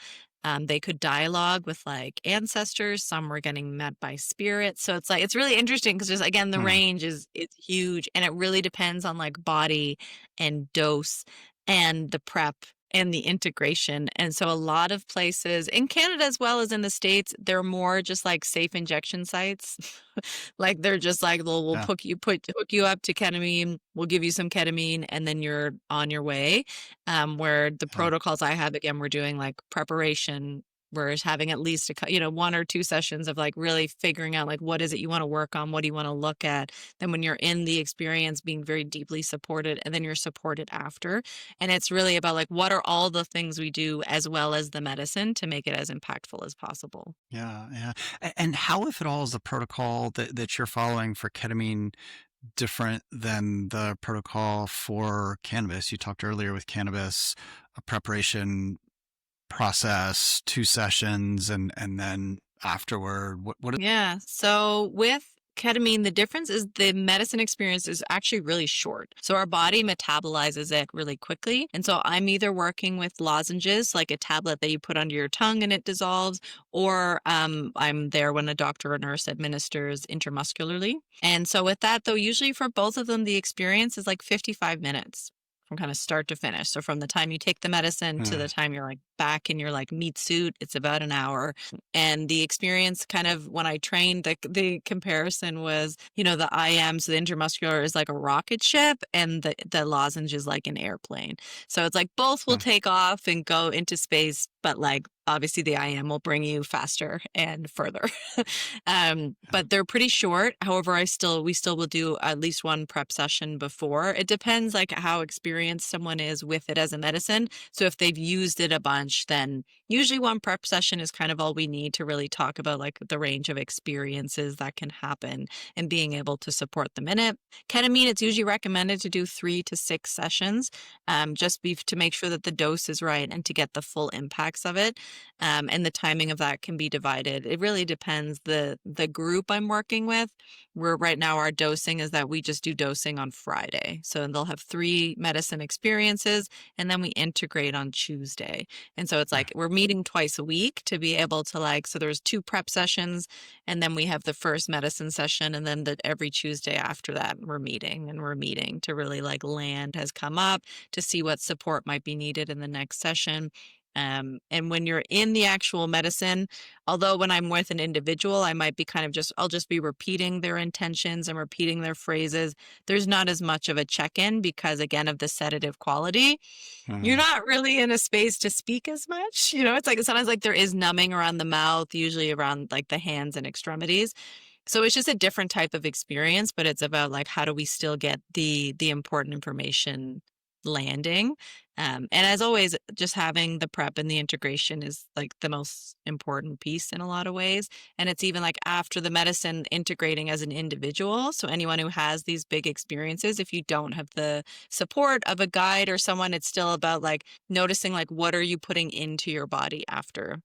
They could dialogue with like ancestors. Some were getting met by spirits. So it's like it's really interesting because just again the Hmm. range is huge, and it really depends on like body and dose and the prep and the integration. And so a lot of places in Canada as well as in the States, they're more just like safe injection sites. Like they're just like, well, we'll Yeah. hook you up to ketamine, we'll give you some ketamine, and then you're on your way. Where the Yeah. protocols I have, again, we're doing like preparation. We're one or two sessions of like really figuring out like what is it you want to work on, what do you want to look at. Then when you're in the experience, being very deeply supported, and then you're supported after. And it's really about like what are all the things we do as well as the medicine to make it as impactful as possible. Yeah. Yeah. And how, if at all, is the protocol that you're following for ketamine different than the protocol for cannabis? You talked earlier with cannabis, a preparation process, 2 sessions, and then afterward, what? Yeah. So with ketamine, the difference is the medicine experience is actually really short. So our body metabolizes it really quickly. And so I'm either working with lozenges, like a tablet that you put under your tongue and it dissolves, or I'm there when a doctor or nurse administers intramuscularly. And so with that, though, usually for both of them, the experience is like 55 minutes from kind of start to finish. So from the time you take the medicine to the time you're like back in your like meat suit, it's about an hour. And the experience kind of when I trained, the comparison was, the IM, so the intramuscular is like a rocket ship and the lozenge is like an airplane. So it's like both will Hmm. take off and go into space, but like obviously the IM will bring you faster and further. Yeah. But they're pretty short. However, we still will do at least one prep session before. It depends like how experienced someone is with it as a medicine. So if they've used it a bunch, then usually one prep session is kind of all we need to really talk about like the range of experiences that can happen and being able to support them in it. Ketamine, it's usually recommended to do 3 to 6 sessions, to make sure that the dose is right and to get the full impacts of it. And the timing of that can be divided. It really depends the group I'm working with. Where right now our dosing is that we just do dosing on Friday. So they'll have 3 medicine experiences and then we integrate on Tuesday. And so it's Yeah. like we're meeting twice a week to be able to so there's 2 prep sessions and then we have the first medicine session and then every Tuesday after that we're meeting to really like land has come up to see what support might be needed in the next session. And when you're in the actual medicine, although when I'm with an individual, I might be kind of I'll just be repeating their intentions and repeating their phrases. There's not as much of a check-in because, again, of the sedative quality. You're Mhm. not really in a space to speak as much. It's like sometimes like there is numbing around the mouth, usually around like the hands and extremities. So it's just a different type of experience, but it's about like how do we still get the important information landing. And as always, just having the prep and the integration is like the most important piece in a lot of ways. And it's even like after the medicine integrating as an individual. So anyone who has these big experiences, if you don't have the support of a guide or someone, it's still about like noticing like what are you putting into your body after.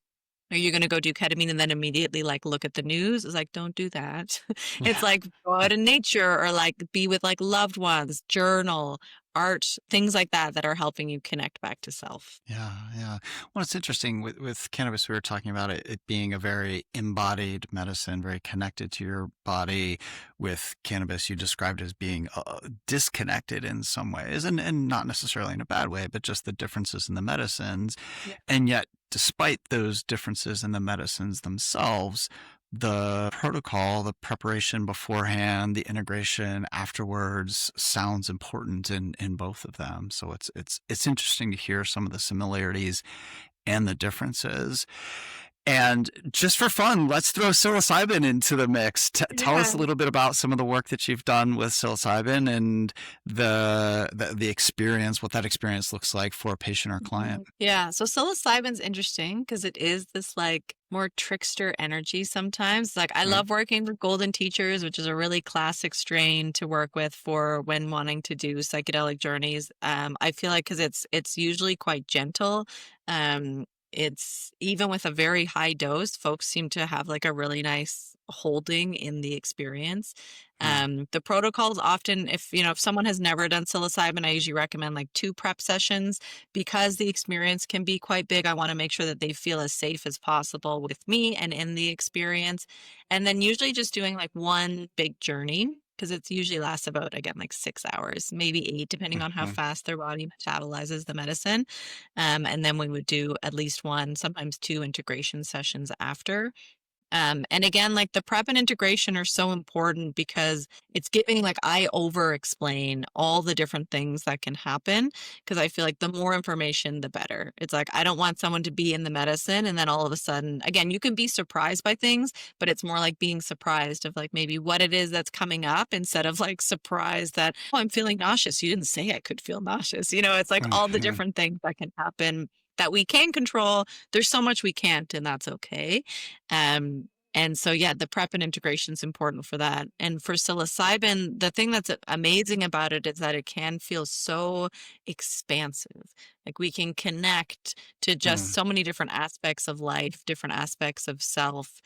Are you going to go do ketamine and then immediately like look at the news? It's like, don't do that. It's Yeah. like go out in nature or like be with like loved ones, journal, art, things like that that are helping you connect back to self. Yeah, yeah. Well, it's interesting with cannabis. We were talking about it being a very embodied medicine, very connected to your body. With cannabis, you described it as being disconnected in some ways, and not necessarily in a bad way, but just the differences in the medicines. Yeah. And yet, despite those differences in the medicines themselves, the protocol, the preparation beforehand, the integration afterwards sounds important in both of them. So it's interesting to hear some of the similarities and the differences. And just for fun, let's throw psilocybin into the mix. Tell us Yeah. a little bit about some of the work that you've done with psilocybin and the experience, what that experience looks like for a patient or client. Mhm. Yeah. So psilocybin's interesting because it is this like more trickster energy sometimes. Like I Mhm. love working with golden teachers, which is a really classic strain to work with for when wanting to do psychedelic journeys. I feel like because it's usually quite gentle. It's even with a very high dose, folks seem to have like a really nice holding in the experience. Mm. The protocols often, if someone has never done psilocybin, I usually recommend like 2 prep sessions because the experience can be quite big. I want to make sure that they feel as safe as possible with me and in the experience. And then usually just doing like one big journey because it's usually lasts about, again, like 6 hours, maybe 8, depending on how Mhm. fast their body metabolizes the medicine. And then we would do at least one, sometimes 2 integration sessions after. And again, like the prep and integration are so important because it's giving, like, I over explain all the different things that can happen because I feel like the more information, the better. It's like, I don't want someone to be in the medicine and then all of a sudden, again, you can be surprised by things, but it's more like being surprised of like maybe what it is that's coming up instead of like surprised that, oh, I'm feeling nauseous. You didn't say I could feel nauseous. It's like all the Mhm. different things that can happen that we can control. There's so much we can't, and that's okay. And so, yeah, the prep and integration is important for that. And for psilocybin, the thing that's amazing about it is that it can feel so expansive. Like we can connect to just Mm. so many different aspects of life, different aspects of self.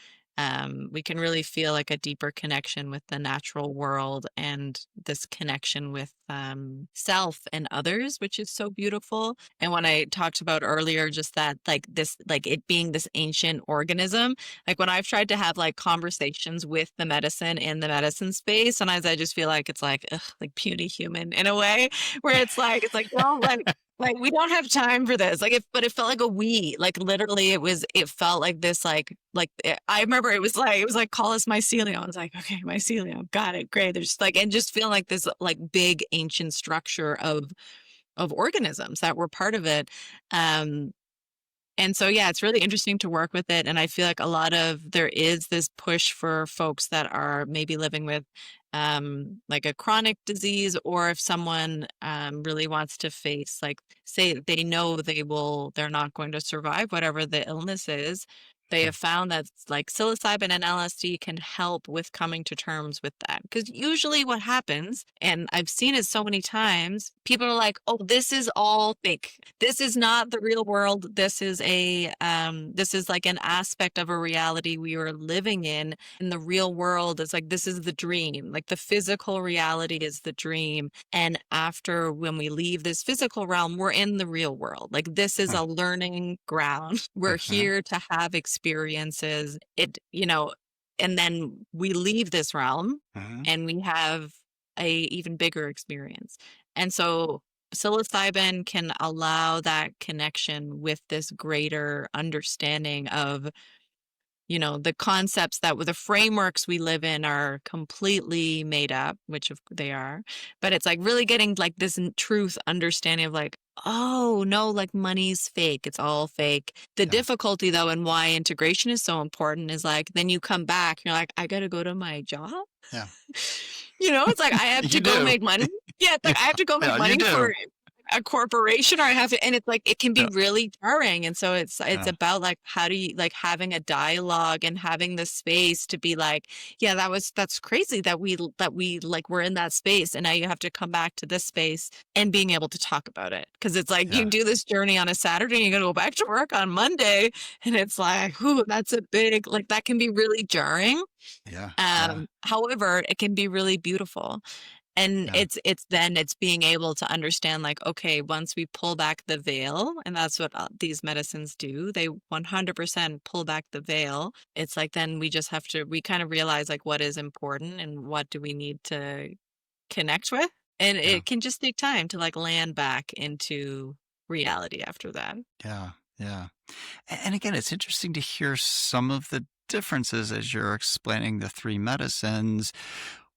We can really feel like a deeper connection with the natural world and this connection with self and others, which is so beautiful. And when I talked about earlier, just that like this, like it being this ancient organism, like when I've tried to have like conversations with the medicine in the medicine space, sometimes I just feel like it's like, ugh, like puny human in a way where it's like, well, like we don't have time for this. But it felt like a we, like literally it felt like this, I remember it was like, call us mycelium. I was like, okay, mycelium. Got it. Great. There's like, and just feeling like this like big ancient structure of organisms that were part of it. Um, and so, yeah, it's really interesting to work with it. And I feel like there is this push for folks that are maybe living with like a chronic disease, or if someone really wants to face, like, say they know they're not going to survive whatever the illness is. They have found that like psilocybin and LSD can help with coming to terms with that. Because usually what happens, and I've seen it so many times, people are like, oh, this is all fake. This is not the real world. This is like an aspect of a reality we are living in. And the real world is like, this is the dream. Like the physical reality is the dream. And after when we leave this physical realm, we're in the real world. Like this is a learning ground. We're Mhm. here to have experiences. And then we leave this realm Mhm. and we have a even bigger experience. And so psilocybin can allow that connection with this greater understanding of, the concepts that the frameworks we live in are completely made up, which they are. But it's like really getting like this truth understanding of like, oh no, like money's fake. It's all fake. The Yeah. difficulty though, and why integration is so important is like, then you come back, you're like, I got to go to my job. Yeah. It's like I have to You go do. make money. Yeah, it's Yeah. like I have to go make Yeah, you money do. for a corporation, or I have to, and it's like it can be Yeah. really jarring. And so it's Yeah. about like how do you like having a dialogue and having the space to be like, yeah, that's crazy that we like we're in that space, and now you have to come back to this space and being able to talk about it. Because it's like you Yeah. do this journey on a Saturday and you gotta go back to work on Monday, and it's like, whoo, that's a big like that can be really jarring. Yeah. Yeah. However, it can be really beautiful. And Yeah. it's being able to understand like, okay, once we pull back the veil, and that's what these medicines do, they 100% pull back the veil. It's like then we kind of realize like what is important and what do we need to connect with. And Yeah. it can just take time to like land back into reality after that. Yeah. Yeah. And again, it's interesting to hear some of the differences as you're explaining the three medicines.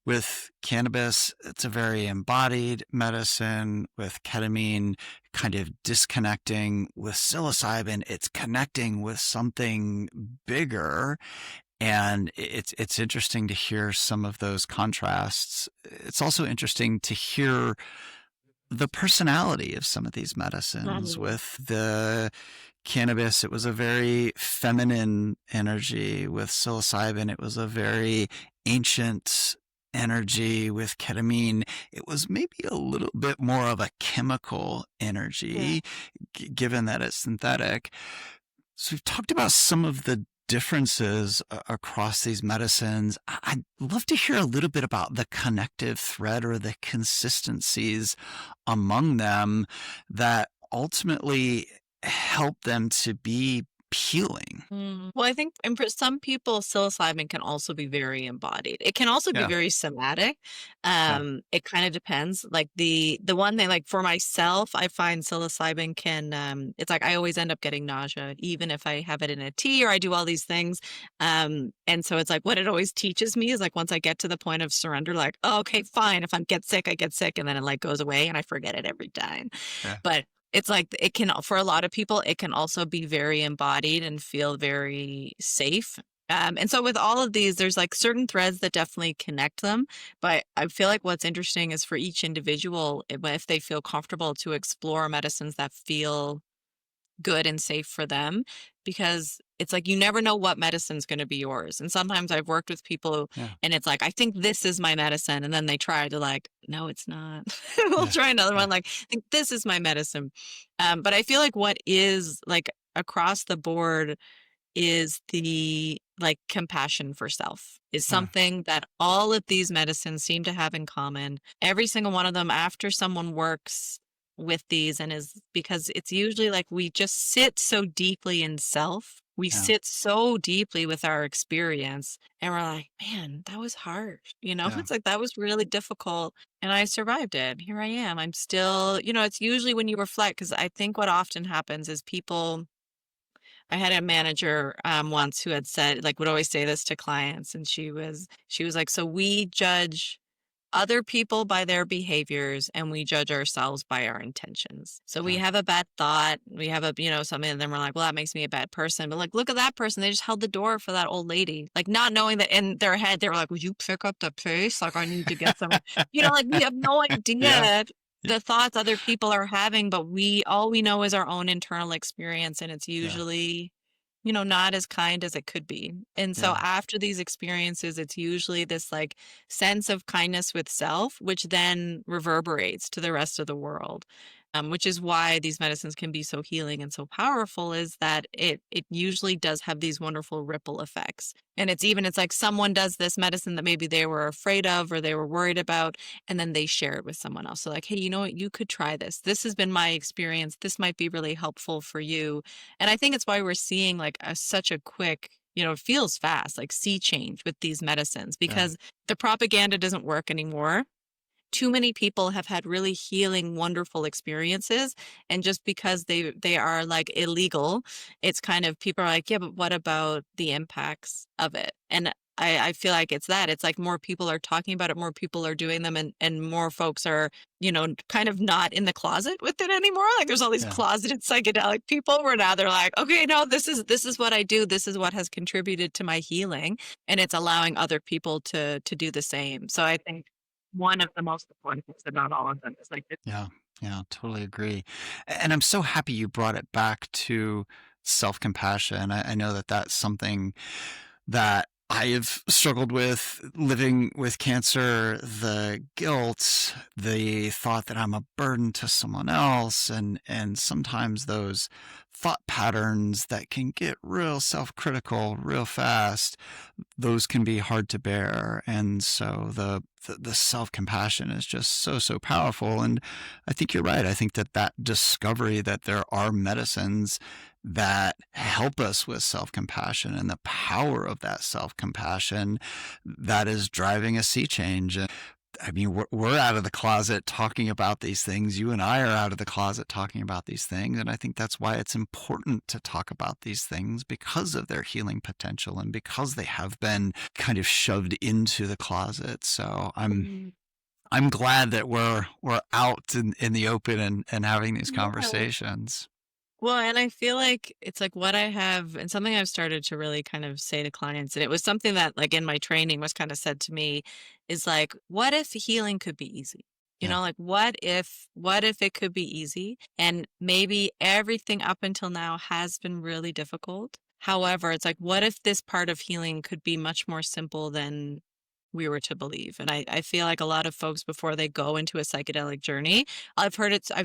With cannabis, it's a very embodied medicine. With ketamine, kind of disconnecting. With psilocybin, it's connecting with something bigger. And it's interesting to hear some of those contrasts. It's also interesting to hear the personality of some of these medicines. Mhm. With the cannabis, it was a very feminine energy. With psilocybin, it was a very ancient energy. With ketamine, it was maybe a little bit more of a chemical Yeah. energy, given that it's synthetic. So we've talked about some of the differences across these medicines. I'd love to hear a little bit about the connective thread or the consistencies among them that ultimately help them to be healing. Well, I think and for some people, psilocybin can also be very embodied. It can also be Yeah. very somatic. Yeah. It kind of depends. Like the one thing, like for myself, I find psilocybin can it's like I always end up getting nausea, even if I have it in a tea or I do all these things. And so it's like what it always teaches me is like once I get to the point of surrender, like, oh, okay, fine. If I get sick, I get sick, and then it like goes away and I forget it every time. Yeah. But it's like it can for a lot of people, it can also be very embodied and feel very safe. And so with all of these, there's like certain threads that definitely connect them. But I feel like what's interesting is for each individual, if they feel comfortable to explore medicines that feel good and safe for them, because it's like you never know what medicine's going to be yours. And sometimes I've worked with people Yeah. and it's like, I think this is my medicine. And then they try to like, no, it's not. We'll Yeah. try another Yeah. one. Like, I think this is my medicine. But I feel like what is like across the board is the like compassion for self is Yeah. something that all of these medicines seem to have in common. Every single one of them, after someone works with these, and is because it's usually like we just sit so deeply in self. We Yeah. sit so deeply with our experience, and we're like, man, that was hard. Yeah. It's like that was really difficult, and I survived it. Here I am. I'm still, it's usually when you reflect, because I think what often happens is people I had a manager once who had said, like, would always say this to clients, and she was like, so we judge other people by their behaviors and we judge ourselves by our intentions. So we Yeah. have a bad thought, we have something, and then we're like, well, that makes me a bad person. But like, look at that person. They just held the door for that old lady, like not knowing that in their head, they were like, would you pick up the pace? Like, I need to get some, like we have no Yeah. idea the thoughts other people are having, but all we know is our own internal experience. And it's Yeah. usually not as kind as it could be. And so Yeah. after these experiences, it's usually this like sense of kindness with self, which then reverberates to the rest of the world. Which is why these medicines can be so healing and so powerful, is that it usually does have these wonderful ripple effects. And it's like someone does this medicine that maybe they were afraid of or they were worried about, and then they share it with someone else. So like, hey, you know what, you could try this. This has been my experience. This might be really helpful for you. And I think it's why we're seeing like such a quick, it feels fast, like sea change with these medicines, Yeah. because the propaganda doesn't work anymore. too many people have had really healing, wonderful experiences. And just because they are like illegal, it's kind of people are like, yeah, but what about the impacts of it? And I feel like it's that. It's like more people are talking about it, more people are doing them, and more folks are, kind of not in the closet with it anymore. Like there's all these Yeah. closeted psychedelic people where now they're like, okay, no, this is what I do. This is what has contributed to my healing. And it's allowing other people to do the same. So I think one of the most important things, and not all of them, is like Yeah. Yeah. Totally agree. And I'm so happy you brought it back to self-compassion. I know that that's something that I have struggled with living with cancer, the guilt, the thought that I'm a burden to someone else, and sometimes those thought patterns that can get real self-critical real fast, those can be hard to bear. And so the self-compassion is just so powerful. And I think you're right. I think that discovery that there are medicines that help us with self-compassion and the power of that self-compassion, that is driving a sea change. I mean, we're out of the closet talking about these things. You and I are out of the closet talking about these things. And I think that's why it's important to talk about these things, because of their healing potential and because they have been kind of shoved into the closet. So I'm glad that we're out in the open and having these yeah. conversations. Well, and I feel like it's like what I have, and something I've started to really kind of say to clients, and it was something that, like, in my training was kind of said to me, is like, what if healing could be easy? Yeah. Like, what if it could be easy? And maybe everything up until now has been really difficult. However, it's like, what if this part of healing could be much more simple than we were to believe? And I feel like a lot of folks, before they go into a psychedelic journey, I've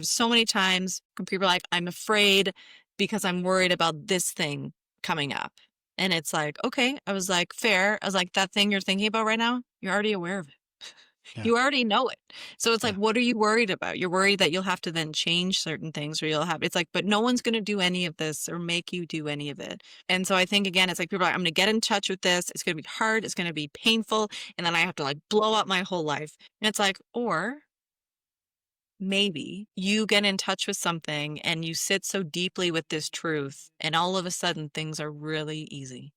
so many times when people are like, I'm afraid because I'm worried about this thing coming up. And it's like, okay, I was like, fair. I was like, that thing you're thinking about right now, you're already aware of it. Yeah. You already know it. So it's like, Yeah. what are you worried about? You're worried that you'll have to then change certain things, or it's like, but no one's going to do any of this or make you do any of it. And so I think, again, it's like people are like, I'm going to get in touch with this. It's going to be hard. It's going to be painful. And then I have to like blow up my whole life. And it's like, or maybe you get in touch with something and you sit so deeply with this truth, and all of a sudden things are really easy.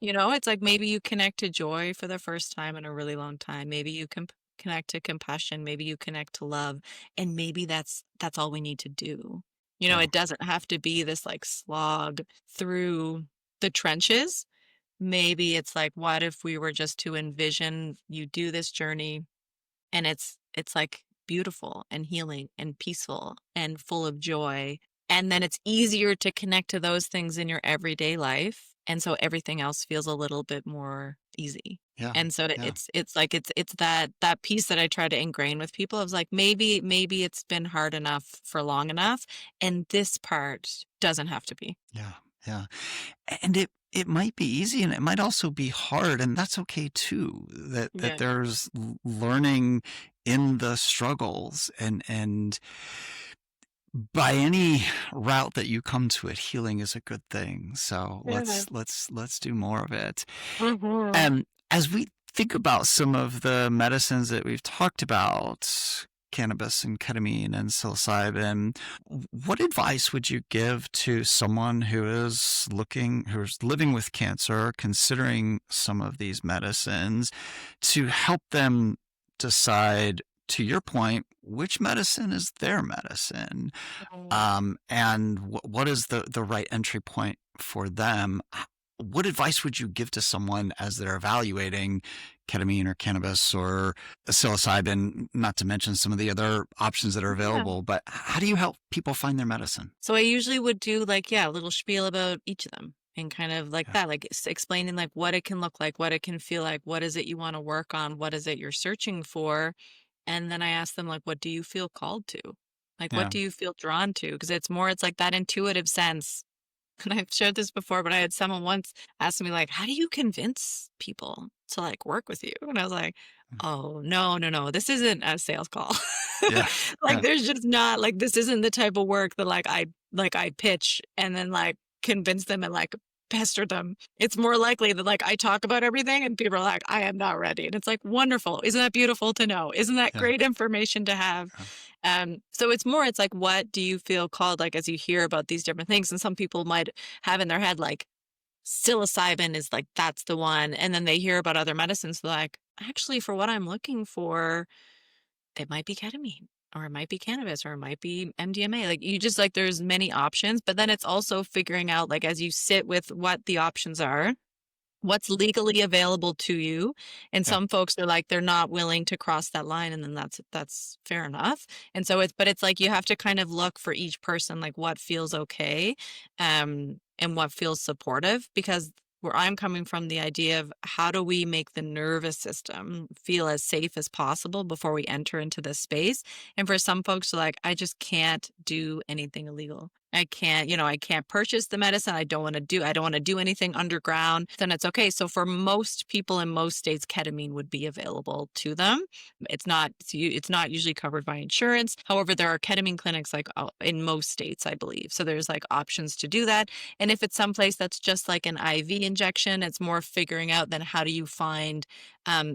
Yeah. It's like maybe you connect to joy for the first time in a really long time. Maybe you can connect to compassion. Maybe you connect to love. And maybe that's all we need to do. Yeah. It doesn't have to be this like slog through the trenches. Maybe it's like, what if we were just to envision you do this journey, and it's like beautiful and healing and peaceful and full of joy, and then it's easier to connect to those things in your everyday life, and so everything else feels a little bit more easy. Yeah. And so Yeah. it's like it's that piece that I try to ingrain with people. I was like, maybe it's been hard enough for long enough, and this part doesn't have to be. Yeah. Yeah. And it might be easy and it might also be hard, and that's okay too. That Yeah. there's learning in the struggles, and by any route that you come to it, healing is a good thing. So Yeah. let's do more of it. Mhm. And as we think about some of the medicines that we've talked about, cannabis and ketamine and psilocybin, what advice would you give to someone who's living with cancer, considering some of these medicines, to help them decide, to your point, which medicine is their medicine? And what is the right entry point for them? What advice would you give to someone as they're evaluating ketamine or cannabis or psilocybin, not to mention some of the other options that are Yeah. available? But how do you help people find their medicine? So I usually would do like, yeah, a little spiel about each of them, and kind of like Yeah. that, like explaining like what it can look like, what it can feel like, what is it you want to work on, what is it you're searching for. And then I ask them like, what do you feel called to? Like, what Yeah. do you feel drawn to? Because it's like that intuitive sense. And I've shared this before, but I had someone once ask me like, how do you convince people to like work with you? And I was like, oh, no, no, no, this isn't a sales call. Yeah. Like Yeah. there's just not like, this isn't the type of work that like I pitch and then like convince them in like pester them. It's more likely that like I talk about everything and people are like, I am not ready. And it's like, wonderful. Isn't that beautiful to know? Isn't that Yeah. great information to have? Yeah. So it's more, it's like, what do you feel called, like, as you hear about these different things? And some people might have in their head, like, psilocybin is like, that's the one. And then they hear about other medicines, like, actually, for what I'm looking for, it might be ketamine or it might be cannabis or it might be MDMA. Like, you just like, there's many options, but then it's also figuring out, like, as you sit with what the options are, what's legally available to you. And Yeah. some folks are like, they're not willing to cross that line, and then that's fair enough. And so it's, but it's like you have to kind of look for each person, like what feels okay, and what feels supportive, because where I'm coming from, the idea of how do we make the nervous system feel as safe as possible before we enter into this space. And for some folks, like, I just can't do anything illegal. I can't, I can't purchase the medicine. I don't want to do anything underground. Then it's okay. So for most people in most states, ketamine would be available to them. It's not usually covered by insurance. However, there are ketamine clinics like in most states, I believe. So there's like options to do that. And if it's someplace that's just like an IV injection, it's more figuring out then how do you find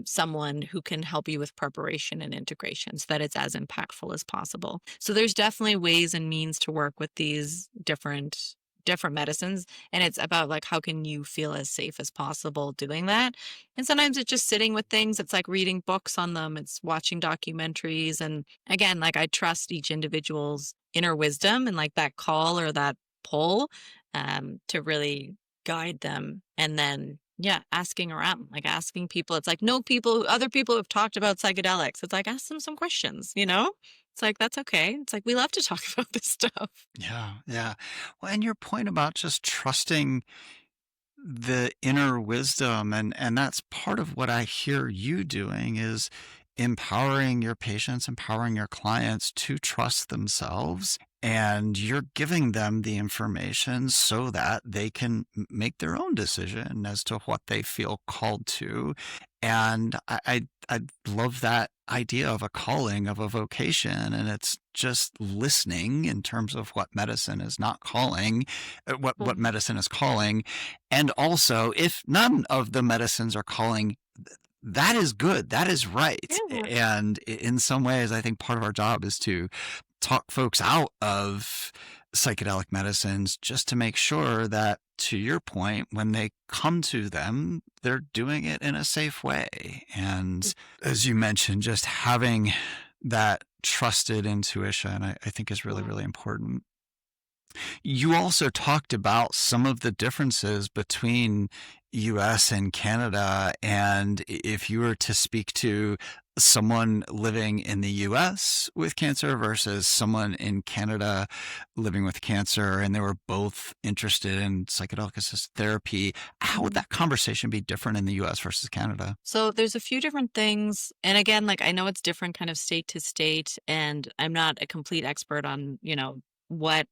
someone who can help you with preparation and integration so that it's as impactful as possible. So there's definitely ways and means to work with these different medicines, and it's about like how can you feel as safe as possible doing that. And sometimes it's just sitting with things, it's like reading books on them, it's watching documentaries, and again, like, I trust each individual's inner wisdom and like that call or that pull to really guide them. And then yeah, asking around, like asking people. It's like, no, people, other people have talked about psychedelics. It's like, ask them some questions. It's like, that's okay. It's like, we love to talk about this stuff. Yeah. Yeah. Well, and your point about just trusting the inner wisdom, and that's part of what I hear you doing is empowering your patients, empowering your clients to trust themselves, and you're giving them the information so that they can make their own decision as to what they feel called to. And I love that idea of a calling, of a vocation, and it's just listening in terms of what medicine is not calling, what Mhm. medicine is calling. And also, if none of the medicines are calling, that is good. That is right. Yeah. And in some ways, I think part of our job is to talk folks out of psychedelic medicines just to make sure that, to your point, when they come to them, they're doing it in a safe way. And as you mentioned, just having that trusted intuition, I think is really, Mhm. really important. You also talked about some of the differences between US and Canada. And if you were to speak to someone living in the US with cancer versus someone in Canada living with cancer, and they were both interested in psychedelic assisted therapy, how would Mhm. that conversation be different in the US versus Canada? So there's a few different things. And again, like, I know it's different kind of state to state, and I'm not a complete expert on, what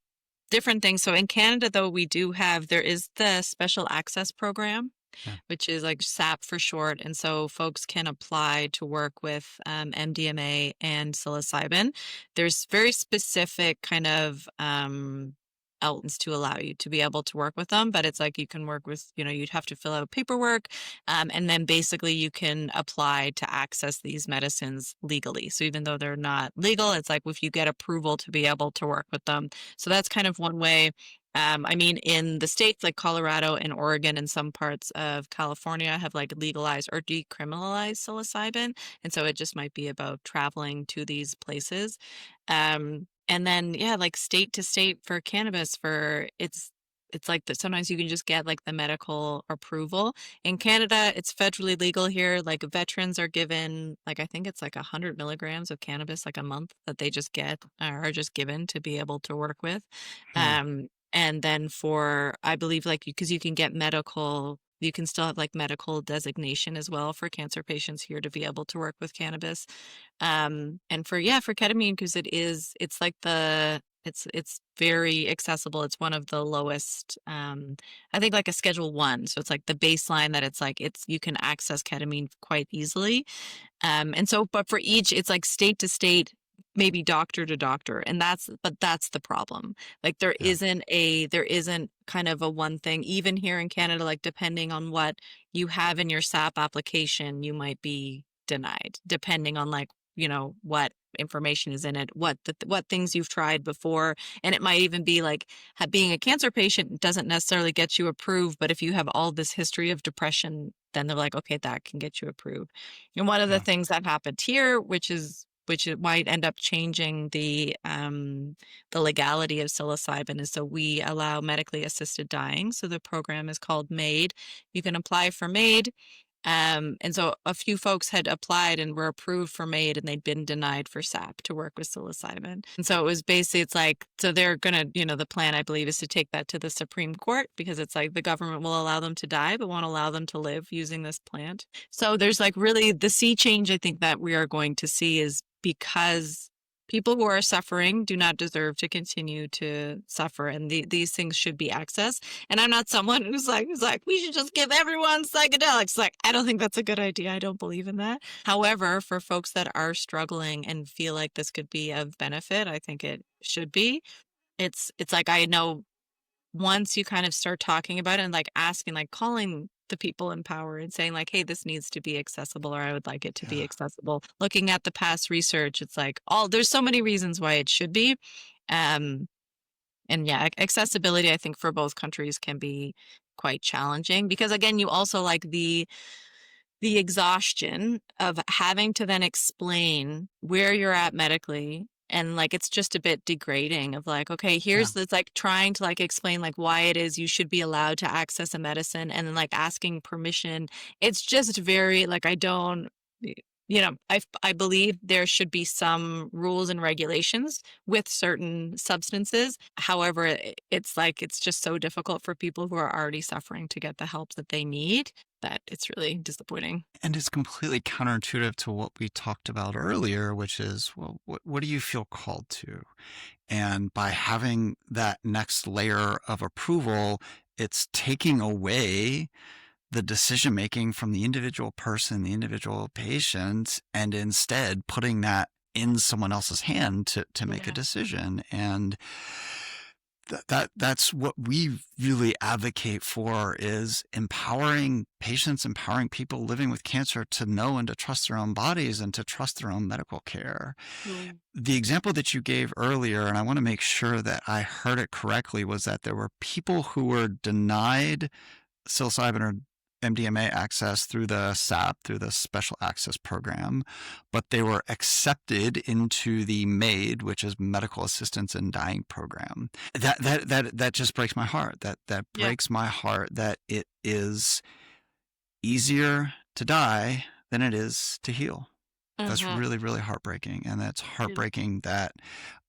different things. So in Canada, though, there is the special access program, Yeah. which is like SAP for short. And so folks can apply to work with MDMA and psilocybin. There's very specific kind of outlets to allow you to be able to work with them, but it's like you can work with, you'd have to fill out paperwork, and then basically you can apply to access these medicines legally. So even though they're not legal, it's like if you get approval to be able to work with them. So that's kind of one way. I mean, in the states like Colorado and Oregon and some parts of California have like legalized or decriminalized psilocybin. And so it just might be about traveling to these places. And then, yeah, like state to state for cannabis, it's like that sometimes you can just get like the medical approval. In Canada, it's federally legal here. Like veterans are given, like, I think it's like 100 milligrams of cannabis like a month that they just get or are just given to be able to work with. Hmm. And then for, I believe, like, because you can get you can still have like medical designation as well for cancer patients here to be able to work with cannabis. And for ketamine, because it's like it's very accessible. It's one of the lowest, I think, like a schedule one. So it's like the baseline that you can access ketamine quite easily. And so, but for each, it's like state to state, maybe doctor to doctor. And that's the problem. Like Yeah. there isn't kind of a one thing, even here in Canada, like depending on what you have in your SAP application, you might be denied, depending on like, what information is in it, what things you've tried before. And it might even be like being a cancer patient doesn't necessarily get you approved, but if you have all this history of depression, then they're like, okay, that can get you approved. And one of the Yeah. things that happened here, which it might end up changing the legality of psilocybin, is so we allow medically assisted dying. So the program is called MAID. You can apply for MAID. And so a few folks had applied and were approved for MAID, and they'd been denied for SAP to work with psilocybin. And so it was basically, it's like, so they're going to, the plan, I believe, is to take that to the Supreme Court, because it's like the government will allow them to die, but won't allow them to live using this plant. So there's like really the sea change, I think, that we are going to see is because people who are suffering do not deserve to continue to suffer, and these things should be accessed. And I'm not someone who's like we should just give everyone psychedelics. Like, I don't think that's a good idea. I don't believe in that. However, for folks that are struggling and feel like this could be of benefit, I think it should be. It's like, I know once you kind of start talking about it and like asking, like calling the people in power and saying like, hey, this needs to be accessible, or I would like it to be Yeah. accessible. Looking at the past research, it's like there's so many reasons why it should be. Um, and yeah, accessibility, I think, for both countries can be quite challenging, because again, you also like the exhaustion of having to then explain where you're at medically. And like, it's just a bit degrading of like, okay, Yeah. here's this, like trying to like explain like why it is you should be allowed to access a medicine, and then like asking permission. It's just very like, I don't, I believe there should be some rules and regulations with certain substances. However, it's like, it's just so difficult for people who are already suffering to get the help that they need, that it's really disappointing. And it's completely counterintuitive to what we talked about earlier, which is, well, what do you feel called to? And by having that next layer of approval, it's taking away the decision making from the individual person, the individual patient, and instead putting that in someone else's hand to make a Yeah. decision. And that's what we really advocate for, is empowering patients, empowering people living with cancer to know and to trust their own bodies and to trust their own medical care. Mm. The example that you gave earlier, and I want to make sure that I heard it correctly, was that there were people who were denied psilocybin or MDMA access through the SAP, through the Special Access Program, but they were accepted into the MAID, which is Medical Assistance in Dying Program. That just breaks my heart. That Yeah. breaks my heart, that it is easier to die than it is to heal. That's Mhm. really, really heartbreaking, and that's heartbreaking that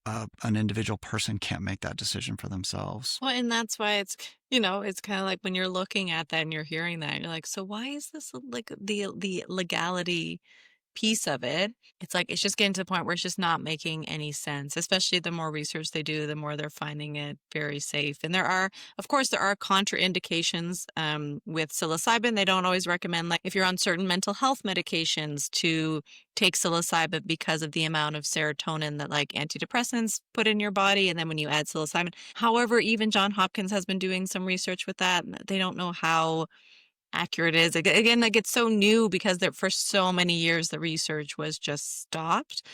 an individual person can't make that decision for themselves. Well, and that's why it's kind of like when you're looking at that and you're hearing that, you're like, so why is this like the legality piece of it? It's like, it's just getting to the point where it's just not making any sense. Especially the more research they do, the more they're finding it very safe. And of course, there are contraindications with psilocybin. They don't always recommend, like if you're on certain mental health medications, to take psilocybin because of the amount of serotonin that like antidepressants put in your body. And then when you add psilocybin, however, even John Hopkins has been doing some research with that. They don't know how accurate it is. Again, like it's so new, because for so many years the research was just stopped.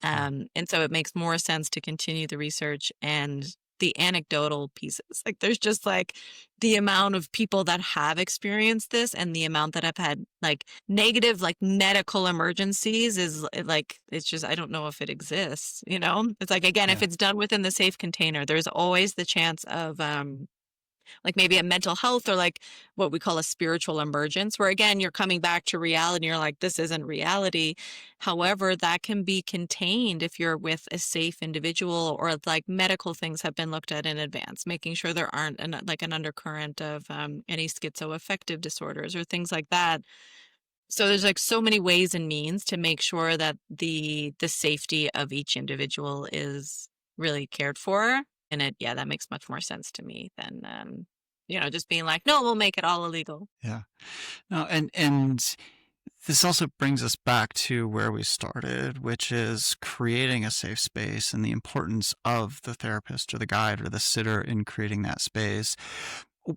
Yeah. And so it makes more sense to continue the research and the anecdotal pieces. Like there's just like the amount of people that have experienced this and the amount that have had like negative like medical emergencies is like, it's just, I don't know if it exists, you know? It's like, again, if Yeah. it's done within the safe container, there's always the chance of like maybe a mental health, or like what we call a spiritual emergence, where again, you're coming back to reality and you're like, this isn't reality. However, that can be contained if you're with a safe individual, or like medical things have been looked at in advance, making sure there aren't like an undercurrent of any schizoaffective disorders or things like that. So there's like so many ways and means to make sure that the safety of each individual is really cared for. And that makes much more sense to me than just being like, no, we'll make it all illegal. Yeah. No, and This also brings us back to where we started, which is creating a safe space and the importance of the therapist or the guide or the sitter in creating that space.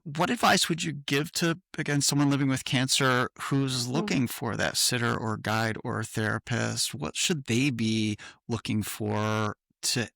What advice would you give to, again, someone living with cancer who's looking for that sitter or guide or therapist? What should they be looking for to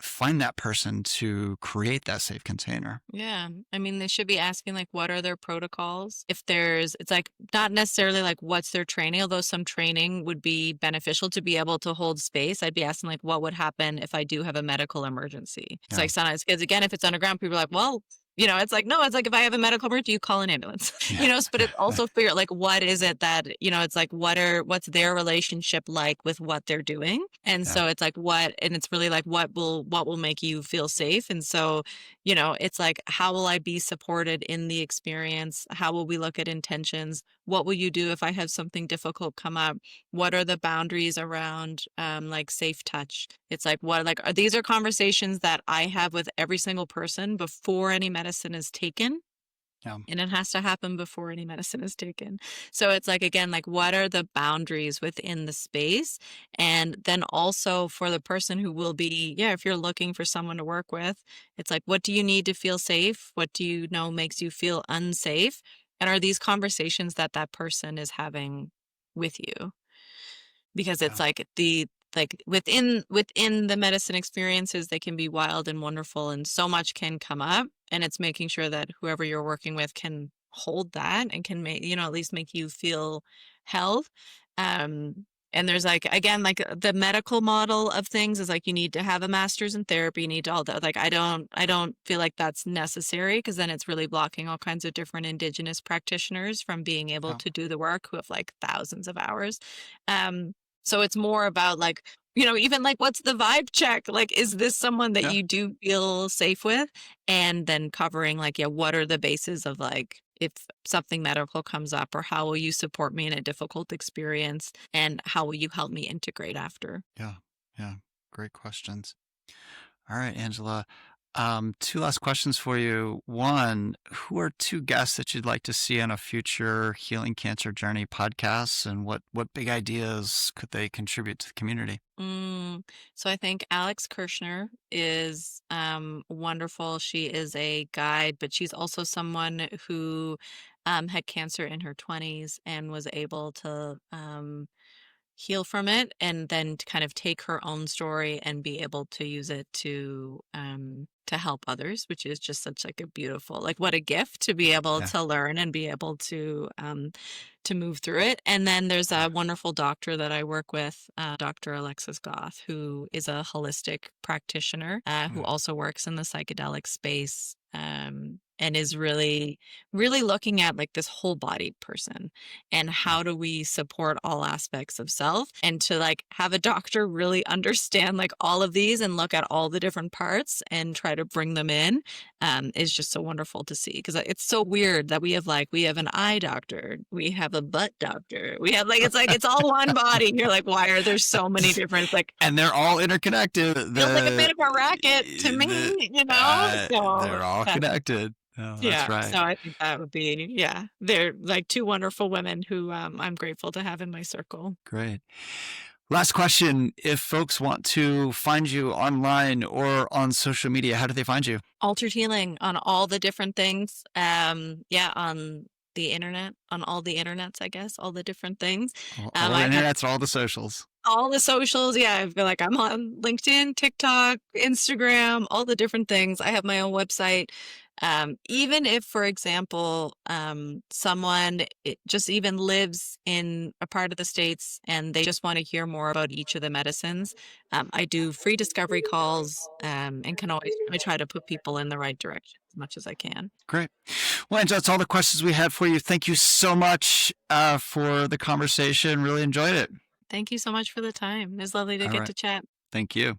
find that person to create that safe container? Yeah. I mean, they should be asking, like, what are their protocols? If there's, it's like not necessarily like what's their training, although some training would be beneficial to be able to hold space. I'd be asking, like, what would happen if I do have a medical emergency? It's Yeah. like sometimes, because again, if it's underground, people are like, well, it's like, no, it's like if I have a medical emergency, you call an ambulance, Yeah. but it's also figure like, what is it that, it's like, what's their relationship like with what they're doing? And Yeah. so it's like, and it's really like, what will make you feel safe? And so, it's like, how will I be supported in the experience? How will we look at intentions? What will you do if I have something difficult come up? What are the boundaries around like safe touch? It's like, these are conversations that I have with every single person before any medicine is taken. Yeah. And it has to happen before any medicine is taken. So it's like, again, like, what are the boundaries within the space? And then also for the person who will be, if you're looking for someone to work with, it's like, what do you need to feel safe? What do you know makes you feel unsafe? And are these conversations that that person is having with you? Because Yeah. it's like within the medicine experiences, they can be wild and wonderful, and so much can come up, and it's making sure that whoever you're working with can hold that and can make at least make you feel held. And there's like, again, like the medical model of things is like, you need to have a master's in therapy, you need to all that. Like, I don't feel like that's necessary, because then it's really blocking all kinds of different indigenous practitioners from being able Yeah. to do the work, who have like thousands of hours. So it's more about like, even like, what's the vibe check? Like, is this someone that Yeah. you do feel safe with? And then covering like, what are the bases of like, if something medical comes up, or how will you support me in a difficult experience? And how will you help me integrate after? Yeah. Yeah. Great questions. All right, Angela. Two last questions for you. One, who are two guests that you'd like to see on a future Healing Cancer Journey podcast, and what big ideas could they contribute to the community? So I think Alex Kirshner is wonderful. She is a guide, but she's also someone who had cancer in her 20s and was able to heal from it, and then to kind of take her own story and be able to use it to help others, which is just such like a beautiful, like, what a gift to be able Yeah. to learn and be able to move through it. And then there's a wonderful doctor that I work with, Dr. Alexis Goth, who is a holistic practitioner, who Mm. also works in the psychedelic space, and is really, really looking at like this whole bodied person, and Yeah. how do we support all aspects of self, and to like have a doctor really understand like all of these and look at all the different parts and try to bring them in, is just so wonderful to see, because it's so weird that we have an eye doctor, we have a butt doctor, we have like, it's all one body, and you're like, why are there so many different, it's like, And they're all interconnected. feels like a bit of a racket to me, so They're all connected. Oh, that's yeah, right. so I think that would be, they're like two wonderful women who I'm grateful to have in my circle. Great. Last question. If folks want to find you online or on social media, how do they find you? Altered healing on all the different things. On the internet, on all the internets, I guess, all the different things. All the I have internets, all the socials. all the socials. Yeah, I feel like I'm on LinkedIn, TikTok, Instagram, all the different things. I have my own website. Even if, for example, someone just even lives in a part of the States and they just want to hear more about each of the medicines, I do free discovery calls, and can always I try to put people in the right direction as much as I can. Great. Well, Angela, that's all the questions we had for you. Thank you so much for the conversation. Really enjoyed it. Thank you so much for the time. It was lovely to All get right. to chat. Thank you.